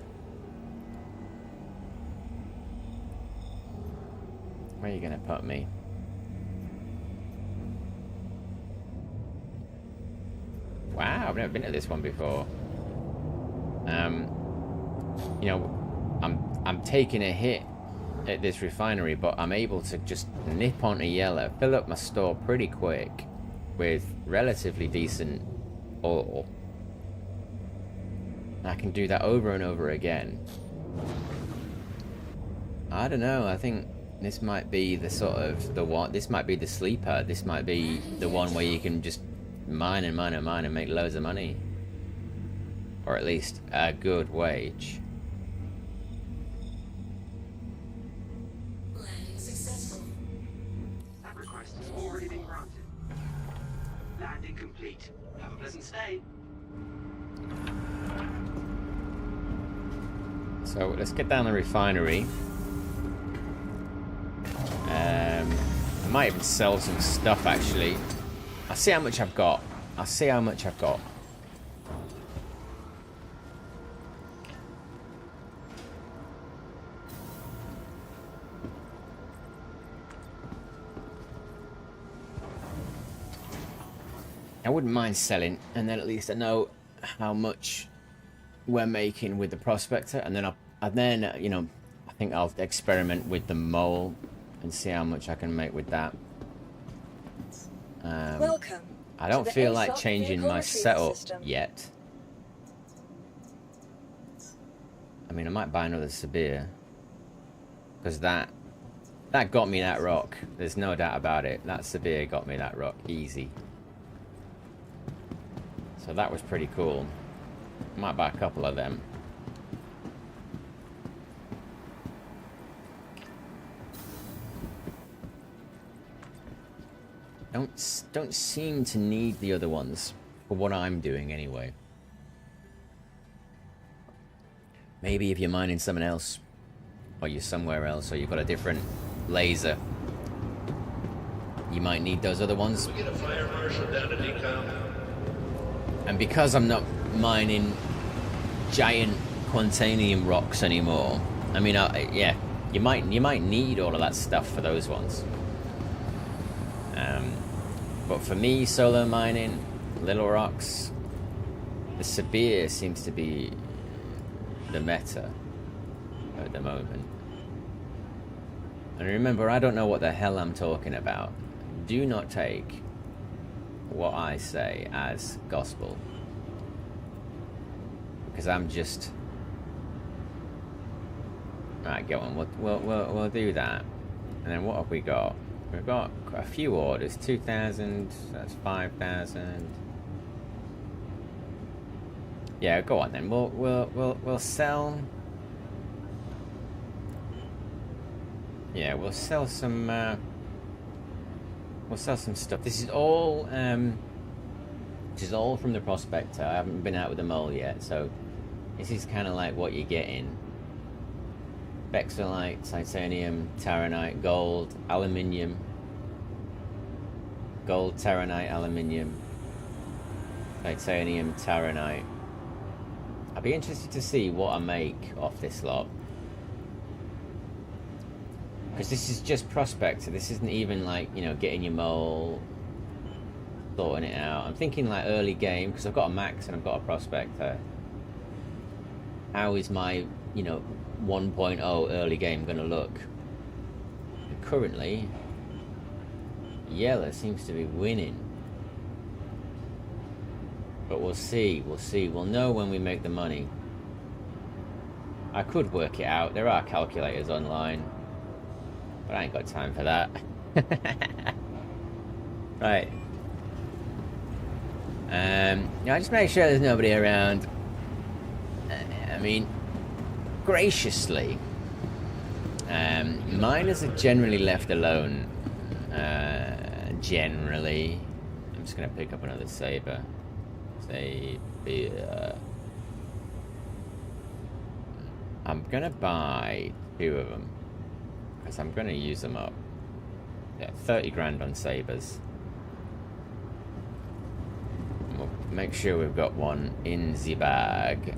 Where are you going to put me? Wow, I've never been to this one before. You know, I'm taking a hit at this refinery, but I'm able to just nip onto yellow, fill up my store pretty quick with relatively decent oil. I can do that over and over again. I don't know, I think this might be the sort of the one, this might be the sleeper, this might be the one where you can just mine and mine and mine and make loads of money. Or at least a good wage. Landing successful. That request has already been granted. Landing complete. Have a pleasant stay. So let's get down the refinery. I might even sell some stuff actually. I'll see how much I've got. I'll see how much I've got. I wouldn't mind selling, and then at least I know how much we're making with the prospector, and then you know, I think I'll experiment with the mole and see how much I can make with that. Welcome. I don't to the feel like ASOP changing vehicle my retrieval setup system. yet. I mean, I might buy another Sabir, because that got me that rock. There's no doubt about it. That Sabir got me that rock easy. So that was pretty cool. Might buy a couple of them. Don't seem to need the other ones for what I'm doing anyway. Maybe if you're mining someone else, or you're somewhere else, or you've got a different laser, you might need those other ones. We get a fire marshal down to decom. And because I'm not mining giant quantanium rocks anymore, I mean, yeah, you might need all of that stuff for those ones. But for me, solo mining, little rocks, the Sabir seems to be the meta at the moment. And remember, I don't know what the hell I'm talking about. Do not take what I say as gospel, because I'm just right. Go on, we'll do that. And then what have we got? We've got a few orders. 2,000. That's 5,000. Yeah, go on then. We'll sell. Yeah, we'll sell some. We'll sell some stuff. This is all. This is all from the prospector. I haven't been out with the mole yet, so this is kind of like what you're getting. Bexolite, titanium, taranite, gold, aluminium. Gold, taranite, aluminium. Titanium, taranite. I'd be interested to see what I make off this lot. Because this is just prospector. This isn't even like, you know, getting your mole, sorting it out. I'm thinking like early game, because I've got a max and I've got a prospector. How is my, you know, 1.0 early game going to look? And currently, yellow seems to be winning. But we'll see, we'll see. We'll know when we make the money. I could work it out. There are calculators online. But I ain't got time for that. Right. Now just make sure there's nobody around. I mean, graciously, miners are generally left alone. Generally. I'm just going to pick up another saber. Saber. I'm going to buy 2 of them. Because I'm going to use them up. Yeah, 30 grand on sabers. We'll make sure we've got one in the bag.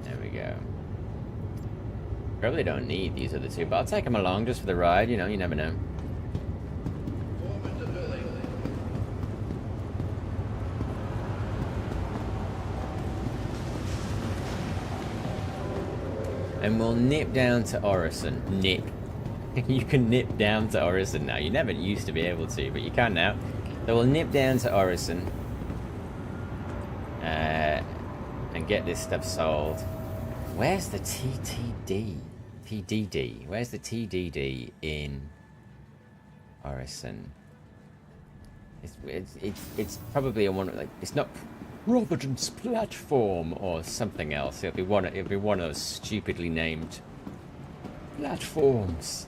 There we go. Probably don't need these other 2, but I'll take them along just for the ride. You know, you never know. And we'll nip down to Orison. Nip. You can nip down to Orison now. You never used to be able to, but you can now. So we'll nip down to Orison. And get this stuff sold. Where's the TTD? TDD. Where's the TDD in Orison? It's probably on one, like, it's not Providence Platform or something else. It'll be one of those stupidly named platforms.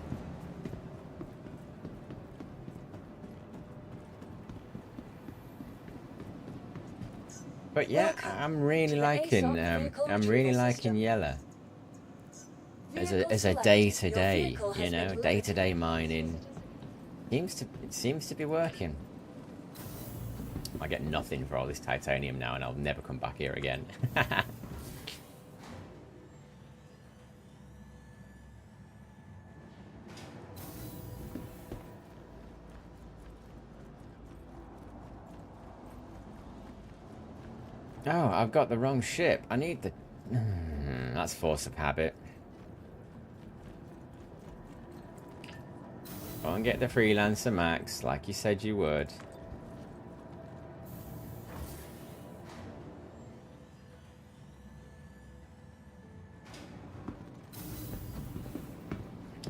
But yeah, I'm really liking yellow as a day-to-day, you know, day-to-day mining. It seems to be working. I get nothing for all this titanium now, and I'll never come back here again. Oh, I've got the wrong ship. I need the... That's force of habit. Go and get the Freelancer Max, like you said you would.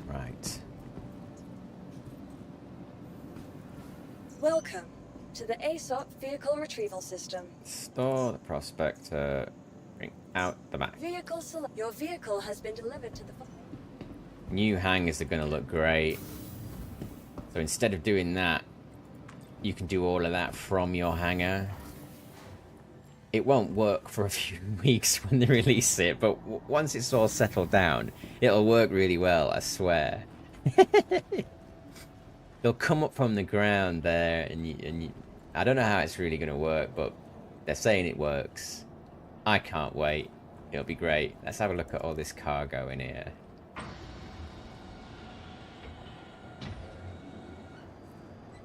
Right. Welcome to the ASOP Vehicle Retrieval System. Store the prospector. Bring out the map. Vehicle select. Your vehicle has been delivered to the... New hangars are going to look great. So instead of doing that, you can do all of that from your hangar. It won't work for a few weeks when they release it, but once it's all settled down, it'll work really well, I swear. They'll come up from the ground there, and I don't know how it's really going to work, but they're saying it works. I can't wait. It'll be great. Let's have a look at all this cargo in here.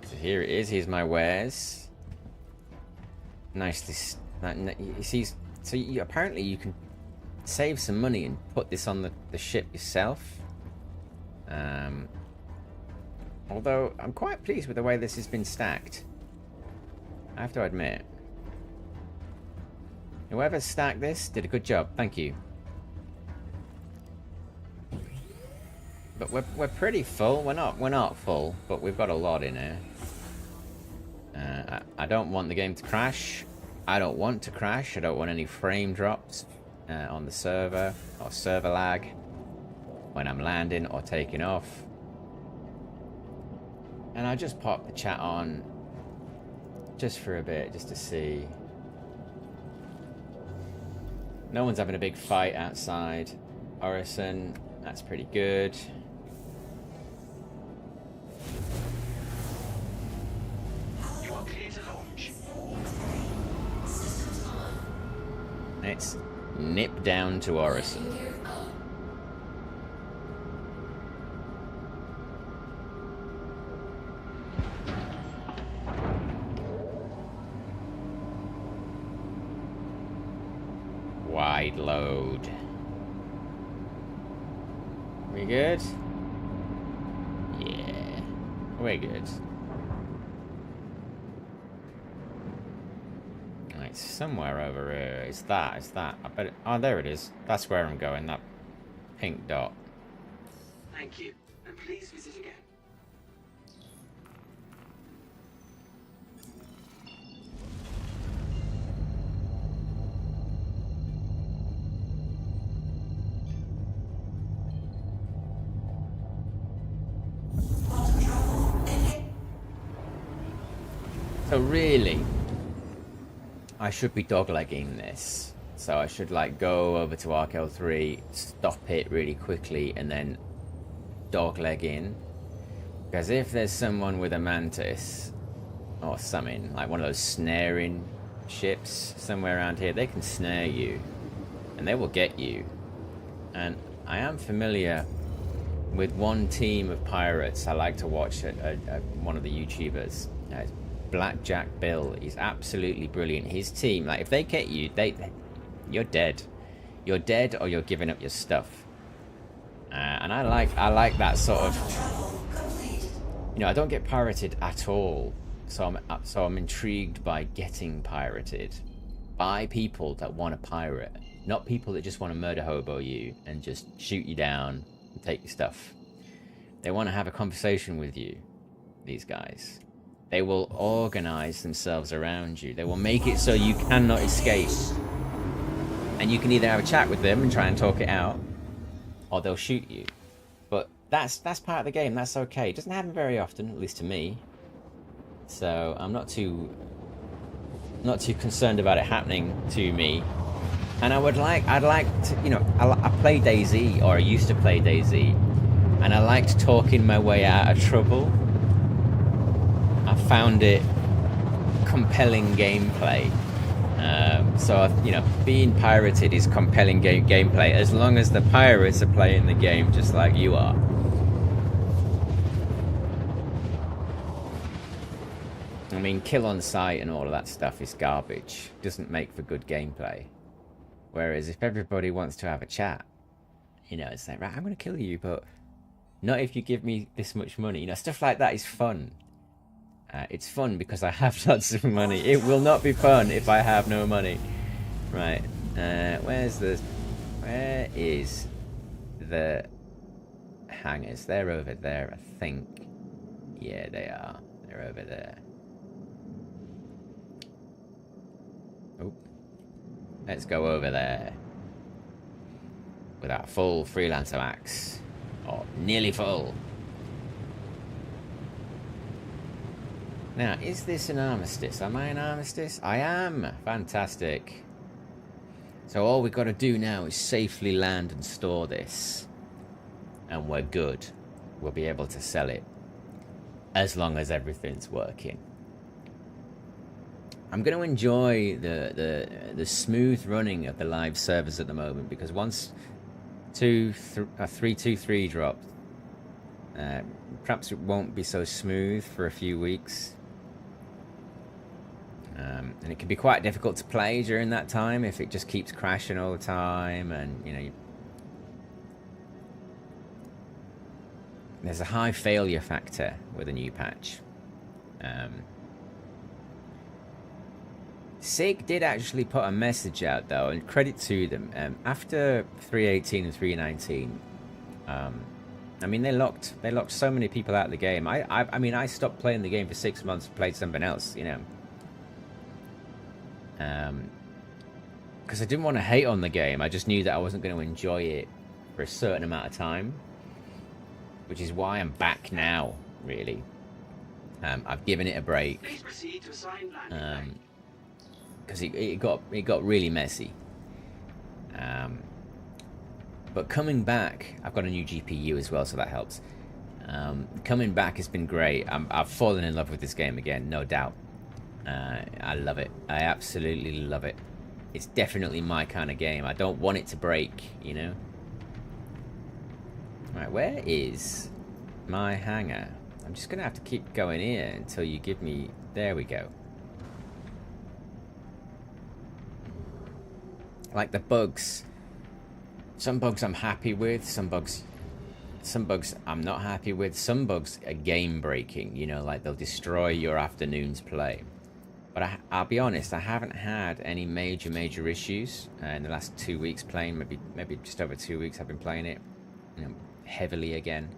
So here it is. Here's my wares. Nicely. You see, so apparently you can save some money and put this on the ship yourself. Although I'm quite pleased with the way this has been stacked. I have to admit. Whoever stacked this did a good job. Thank you. But we're pretty full. We're not full, but we've got a lot in here. I don't want the game to crash. I don't want to crash. I don't want any frame drops on the server or server lag when I'm landing or taking off. And I just pop the chat on just for a bit, just to see. No one's having a big fight outside Orison. That's pretty good. You are clear to launch. It's nip down to Orison. Gear up. Wide load. We good? Yeah, we're good. It's somewhere over here. It's that. I bet it, oh, there it is. That's where I'm going. That pink dot. Thank you, and please visit again. So really, I should be doglegging this. So I should like go over to Arc L3, stop it really quickly, and then dogleg in. Because if there's someone with a mantis or something, like one of those snaring ships somewhere around here, they can snare you and they will get you. And I am familiar with one team of pirates I like to watch one of the YouTubers. Blackjack Bill. He's absolutely brilliant. His team, like if they get you, you're dead. You're dead or you're giving up your stuff. And I like that sort of, you know, I don't get pirated at all. So I'm intrigued by getting pirated by people that want to pirate, not people that just want to murder hobo you and just shoot you down and take your stuff. They want to have a conversation with you, these guys. They will organize themselves around you. They will make it so you cannot escape. And you can either have a chat with them and try and talk it out, or they'll shoot you. But that's part of the game. That's okay. It doesn't happen very often, at least to me. So I'm not too concerned about it happening to me. And I'd like to, you know, I play DayZ, or I used to play DayZ, and I liked talking my way out of trouble. I found it compelling gameplay. So, you know, being pirated is compelling gameplay as long as the pirates are playing the game just like you are. I mean, kill on sight and all of that stuff is garbage. Doesn't make for good gameplay. Whereas if everybody wants to have a chat, you know, it's like, right, I'm going to kill you, but not if you give me this much money. You know, stuff like that is fun. It's fun because I have lots of money. It will not be fun if I have no money. Right. Where is the hangars? They're over there, I think. Yeah, they are. They're over there. Oh. Let's go over there. With our full freelancer max. Or nearly full. Now, is this an armistice? Am I an armistice? I am! Fantastic. So all we've got to do now is safely land and store this. And we're good. We'll be able to sell it. As long as everything's working. I'm going to enjoy the smooth running of the live servers at the moment. Because once 323 drops, perhaps it won't be so smooth for a few weeks. And it can be quite difficult to play during that time if it just keeps crashing all the time, and you know, there's a high failure factor with a new patch. SIG did actually put a message out though, and credit to them. After 3.18 and 3.19, I mean, they locked so many people out of the game. I mean, I stopped playing the game for 6 months and played something else, you know. Because I didn't want to hate on the game. I just knew that I wasn't going to enjoy it for a certain amount of time. Which is why I'm back now, really. I've given it a break. Please proceed to assign landing because it got really messy. But coming back, I've got a new GPU as well, so that helps. Coming back has been great. I've fallen in love with this game again, no doubt. I love it. I absolutely love it. it's definitely my kind of game. I don't want it to break, you know? Right, where is my hangar? I'm just going to have to keep going here until you give me... There we go. Like the bugs. Some bugs I'm happy with, some bugs I'm not happy with. Some bugs are game breaking, you know, like they'll destroy your afternoon's play. But I'll be honest, I haven't had any major issues in the last 2 weeks playing. Maybe just over 2 weeks I've been playing it, you know, heavily again.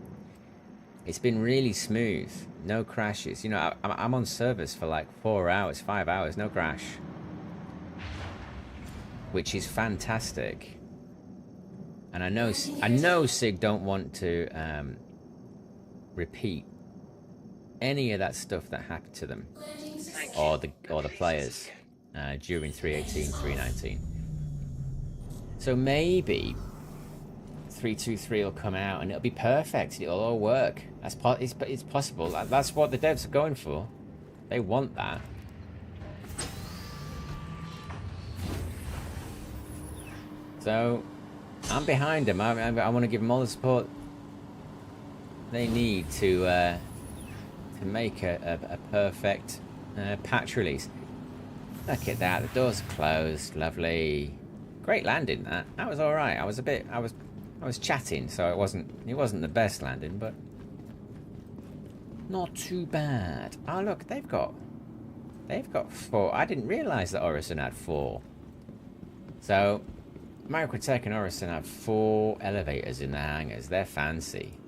It's been really smooth, no crashes. You know, I'm on service for like 4 hours, 5 hours, no crash, which is fantastic. And I know SIG don't want to repeat any of that stuff that happened to them or the players during 3.18, 3.19. So maybe 3.23 will come out and it'll be perfect. It'll all work. It's possible. That's what the devs are going for. They want that. So I'm behind them. I want to give them all the support they need to make a perfect patch release. Look at that. The doors are closed. Lovely. Great landing. That was all right. I was chatting, so it wasn't the best landing, but not too bad. Oh look, they've got 4. I didn't realise that Orison had 4. So Microtech and Orison have 4 elevators in their hangars. They're fancy.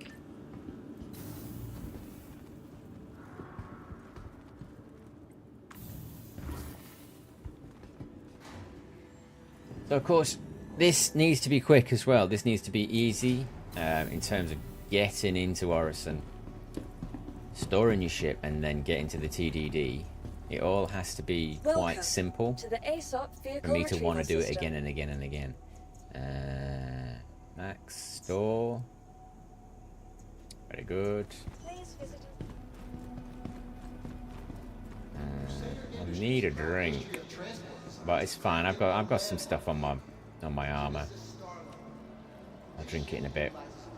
So of course, this needs to be quick as well. This needs to be easy in terms of getting into Orison, storing your ship, and then getting to the TDD. It all has to be quite simple to the ASOP for vehicle me to want to do it system. again and again and again. Max store. Very good. Please visit. I need a drink, but it's fine. I've got some stuff on my armor. I'll drink it in a bit.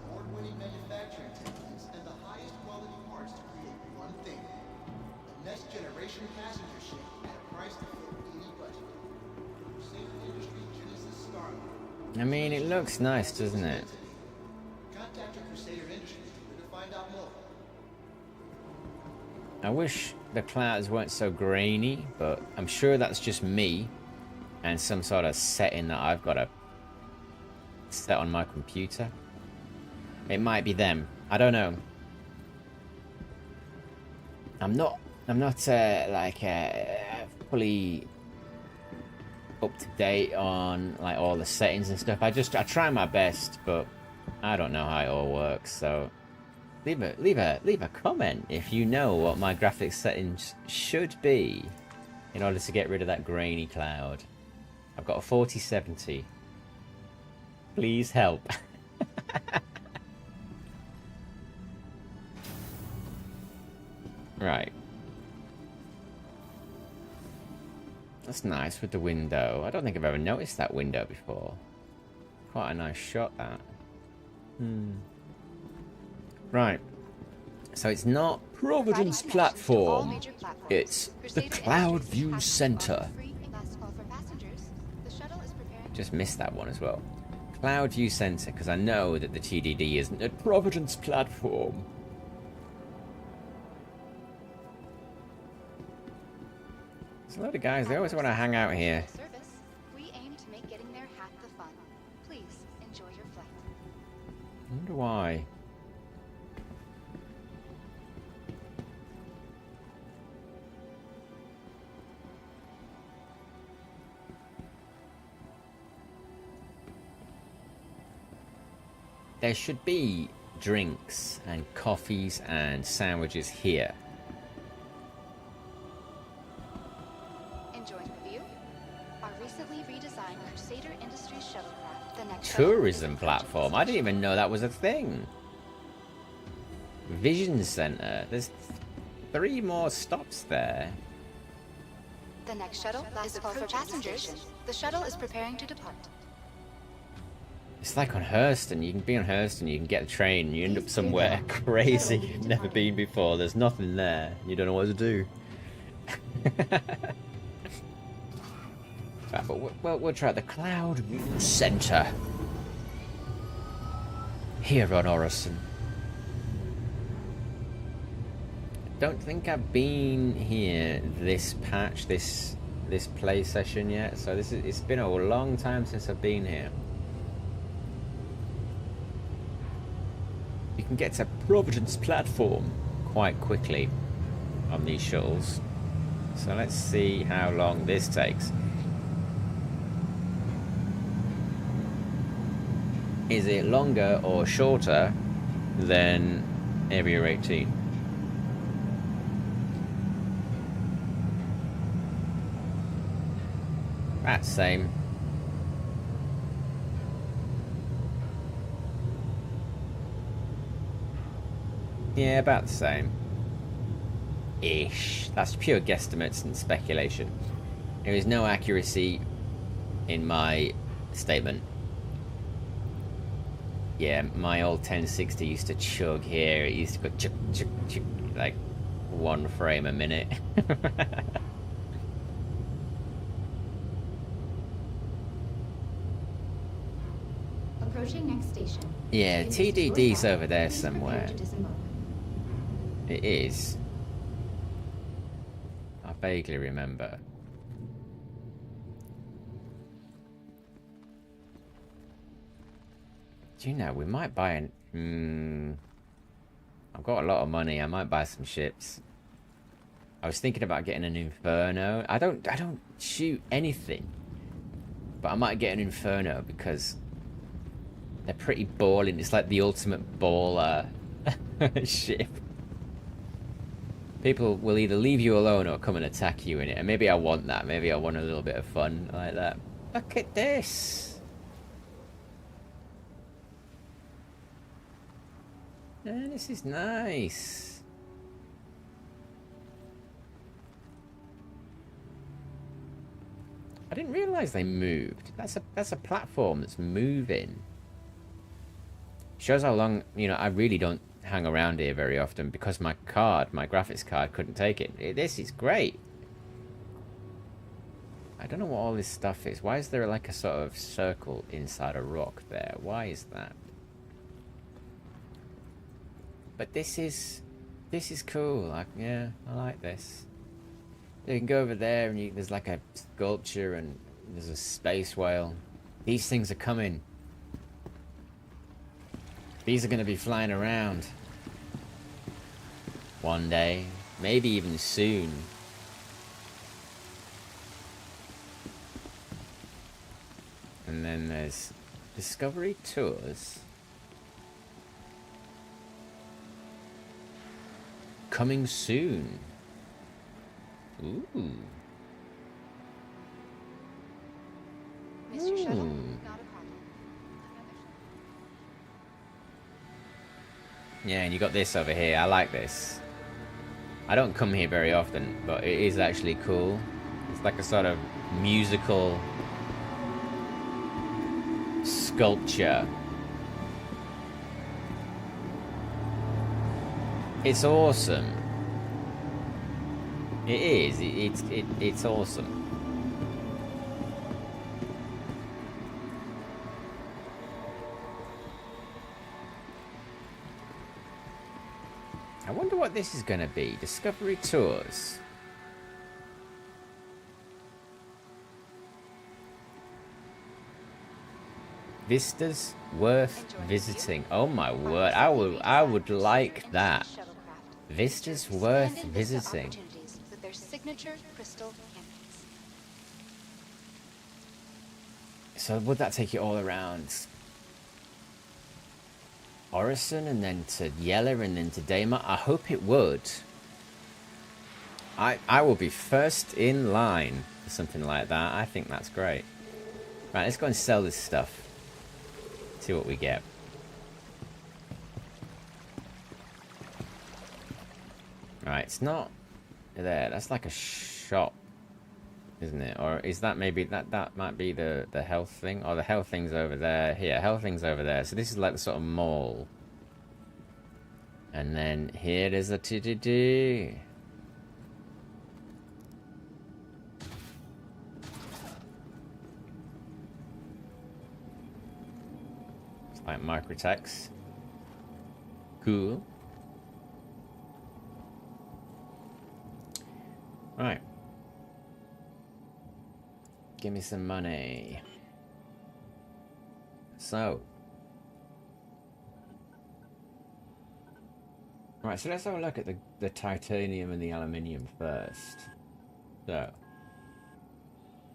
Award-winning manufacturing techniques and the highest quality parts to create one thing: a next-generation passenger ship at a price to fit any budget. Crusader Industry Genesis Starline. I mean, it looks nice, doesn't it? Contact your Crusader Industries to find out more. I wish the clouds weren't so grainy, but I'm sure that's just me and some sort of setting that I've got to set on my computer. It might be them. I don't know. I'm not fully up to date on like all the settings and stuff. I try my best, but I don't know how it all works. So leave a comment if you know what my graphics settings should be in order to get rid of that grainy cloud. I've got a 4070. Please help. Right. That's nice with the window. I don't think I've ever noticed that window before. Quite a nice shot, that. Right. So it's not Providence Platform. It's the Cloud View Center. Just missed that one as well. Cloud View Center, because I know that the TDD isn't at Providence Platform. There's a lot of guys, they always want to hang out here. We aim to make getting there half the fun. Please enjoy your flight. I wonder why. There should be drinks and coffees and sandwiches here. Enjoying the view? Our recently redesigned Crusader Industries shuttlecraft, the next Tourism platform. I didn't even know that was a thing. Vision Center. There's 3 more stops there. The next shuttle is full for passengers. The shuttle is preparing to depart. It's like on Hurston. You can be on Hurston, you can get a train, and you end up somewhere crazy you've never been before. There's nothing there. You don't know what to do. Right, but we'll try the Cloud View Center here on Orison. Don't think I've been here this patch, this play session yet. So it's been a long time since I've been here. You can get to Providence platform quite quickly on these shuttles. So let's see how long this takes. Is it longer or shorter than Area 18? That's same. Yeah, about the same. Ish. That's pure guesstimates and speculation. There is no accuracy in my statement. Yeah, my old 1060 used to chug here. It used to go chug, chug, chug, like 1 frame a minute. Approaching next station. Yeah, TDD's over there somewhere. It is. I vaguely remember. Do you know, we might buy an... I've got a lot of money. I might buy some ships. I was thinking about getting an Inferno. I don't shoot anything. But I might get an Inferno because they're pretty balling. It's like the ultimate baller ship. People will either leave you alone or come and attack you in it. And maybe I want that. Maybe I want a little bit of fun like that. Look at this. Yeah, this is nice. I didn't realise they moved. That's a platform that's moving. Shows how long, you know, I really don't hang around here very often because my graphics card couldn't take it. This is great. I don't know what all this stuff is. Why is there like a sort of circle inside a rock there? Why is that? But this is cool. Like, yeah, I like this. You can go over there and there's like a sculpture and there's a space whale. These things are coming. These are going to be flying around one day, maybe even soon. And then there's Discovery Tours. Coming soon. Ooh. Mr. Shuttle, Ooh. not a problem. Yeah, and you got this over here. I like this. I don't come here very often, but it is actually cool. It's like a sort of musical sculpture. It's awesome. It is. It's awesome. I wonder what this is going to be. Discovery Tours. Vistas worth visiting. Oh my word! I would like that. Vistas worth visiting. With their signature crystal canopies. So would that take you all around Orison and then to Yella and then to Daymar? I hope it would. I will be first in line for something like that. I think that's great. Right, let's go and sell this stuff. See what we get. Right, it's not there. That's like a shop. isn't it? Or is that maybe that might be the health thing? Or the health thing's over there. Here, health thing's over there. So this is like the sort of mall. And then here there's a TDD. It's like microtext. Cool. Right. Give me some money. So. Right, so let's have a look at the titanium and the aluminium first. So.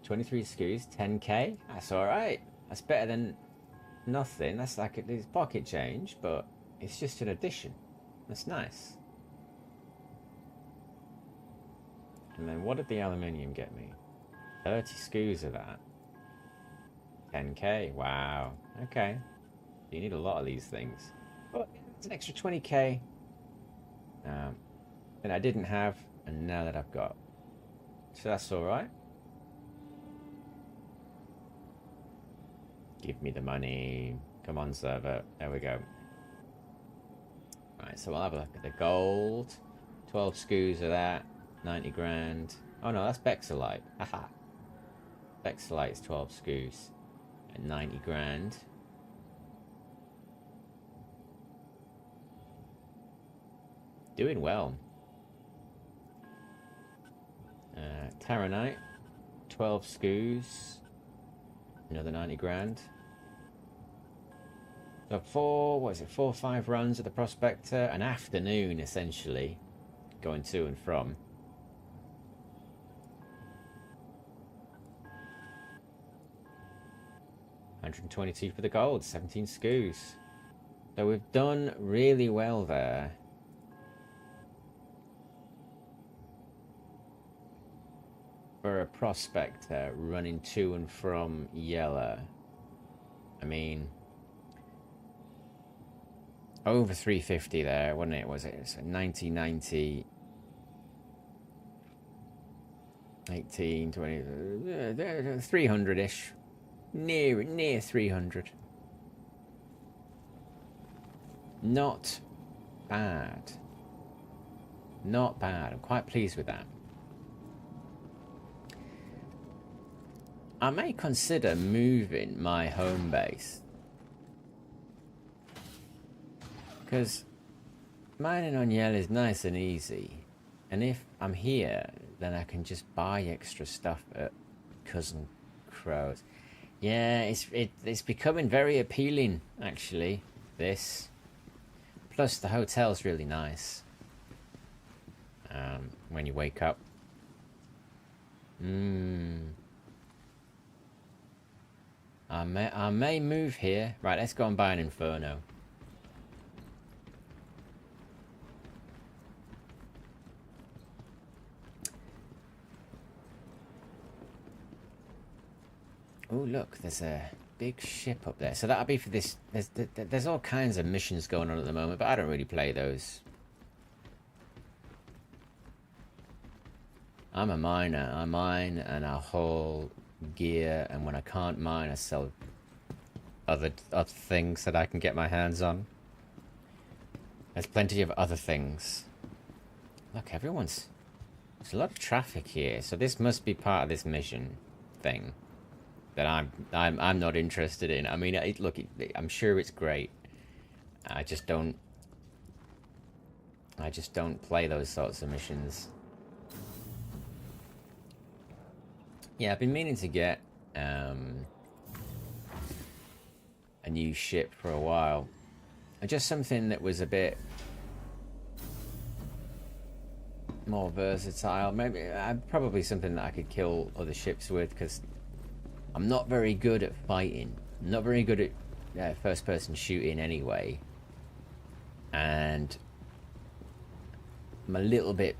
23 SKUs, 10k? That's alright. That's better than nothing. That's like it's pocket change, but it's just an addition. That's nice. And then what did the aluminium get me? 30 SKUs of that. 10k. Wow. Okay. You need a lot of these things. But it's an extra 20k. That I didn't have, and now that I've got. So that's alright. Give me the money. Come on, server. There we go. Right, so we'll have a look at the gold. 12 SKUs of that. 90 grand. Oh no, that's Bexolite. Haha. Bexolite's 12 SKUs at 90 grand. Doing well. Taranite. 12 SKUs. Another 90 grand. So 4 or 5 runs at the Prospector. An afternoon, essentially. Going to and from. $122 for the gold, 17 SKUs. So we've done really well there. For a prospector running to and from Yellow. I mean, over 350 there, wasn't it? Was it? So 90, 90, 18, 20, 300-ish. Near 300. Not bad. Not bad. I'm quite pleased with that. I may consider moving my home base. Because mining on Yell is nice and easy. And if I'm here, then I can just buy extra stuff at Cousin Crow's. Yeah, it's becoming very appealing, actually, this. Plus, the hotel's really nice. When you wake up. I may move here. Right, let's go and buy an Inferno. Oh, look, there's a big ship up there. So that'll be for this. There's all kinds of missions going on at the moment, but I don't really play those. I'm a miner. I mine and I haul gear, and when I can't mine, I sell other things that I can get my hands on. There's plenty of other things. Look, there's a lot of traffic here, so this must be part of this mission thing that I'm not interested in. I mean, look, I'm sure it's great. I just don't play those sorts of missions. Yeah, I've been meaning to get a new ship for a while. Just something that was a bit more versatile. Maybe probably something that I could kill other ships with, because I'm not very good at fighting. I'm not very good at first-person shooting anyway. And I'm a little bit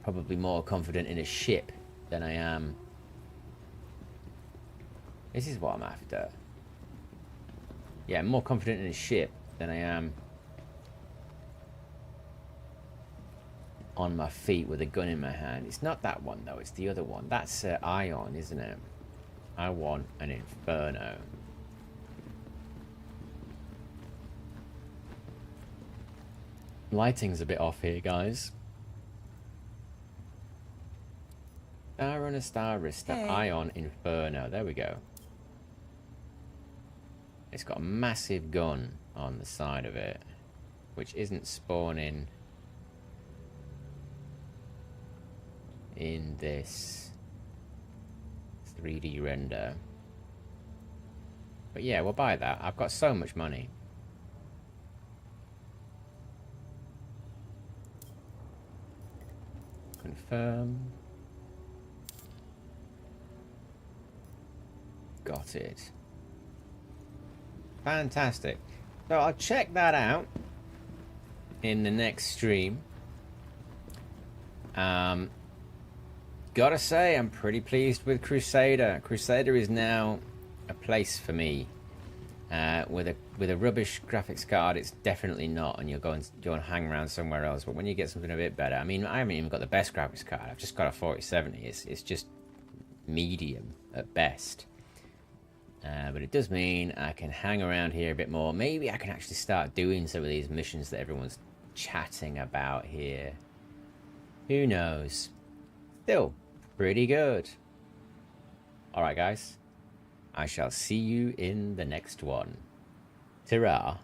probably more confident in a ship than I am. This is what I'm after. Yeah, I'm more confident in a ship than I am on my feet with a gun in my hand. It's not that one though, it's the other one. That's Ion, isn't it? I want an Inferno. Lighting's a bit off here, guys. Star Runner, Star Rista, Hey. Ion, Inferno. There we go. It's got a massive gun on the side of it, which isn't spawning in this 3D render. But yeah, we'll buy that. I've got so much money. Confirm. Got it. Fantastic. So I'll check that out in the next stream. Gotta say, I'm pretty pleased with Crusader. Crusader is now a place for me. With a rubbish graphics card, it's definitely not, and you'll go and hang around somewhere else. But when you get something a bit better, I mean, I haven't even got the best graphics card. I've just got a 4070. It's just medium at best. But it does mean I can hang around here a bit more. Maybe I can actually start doing some of these missions that everyone's chatting about here. Who knows? Still pretty good. Alright guys, I shall see you in the next one. Ta-ra.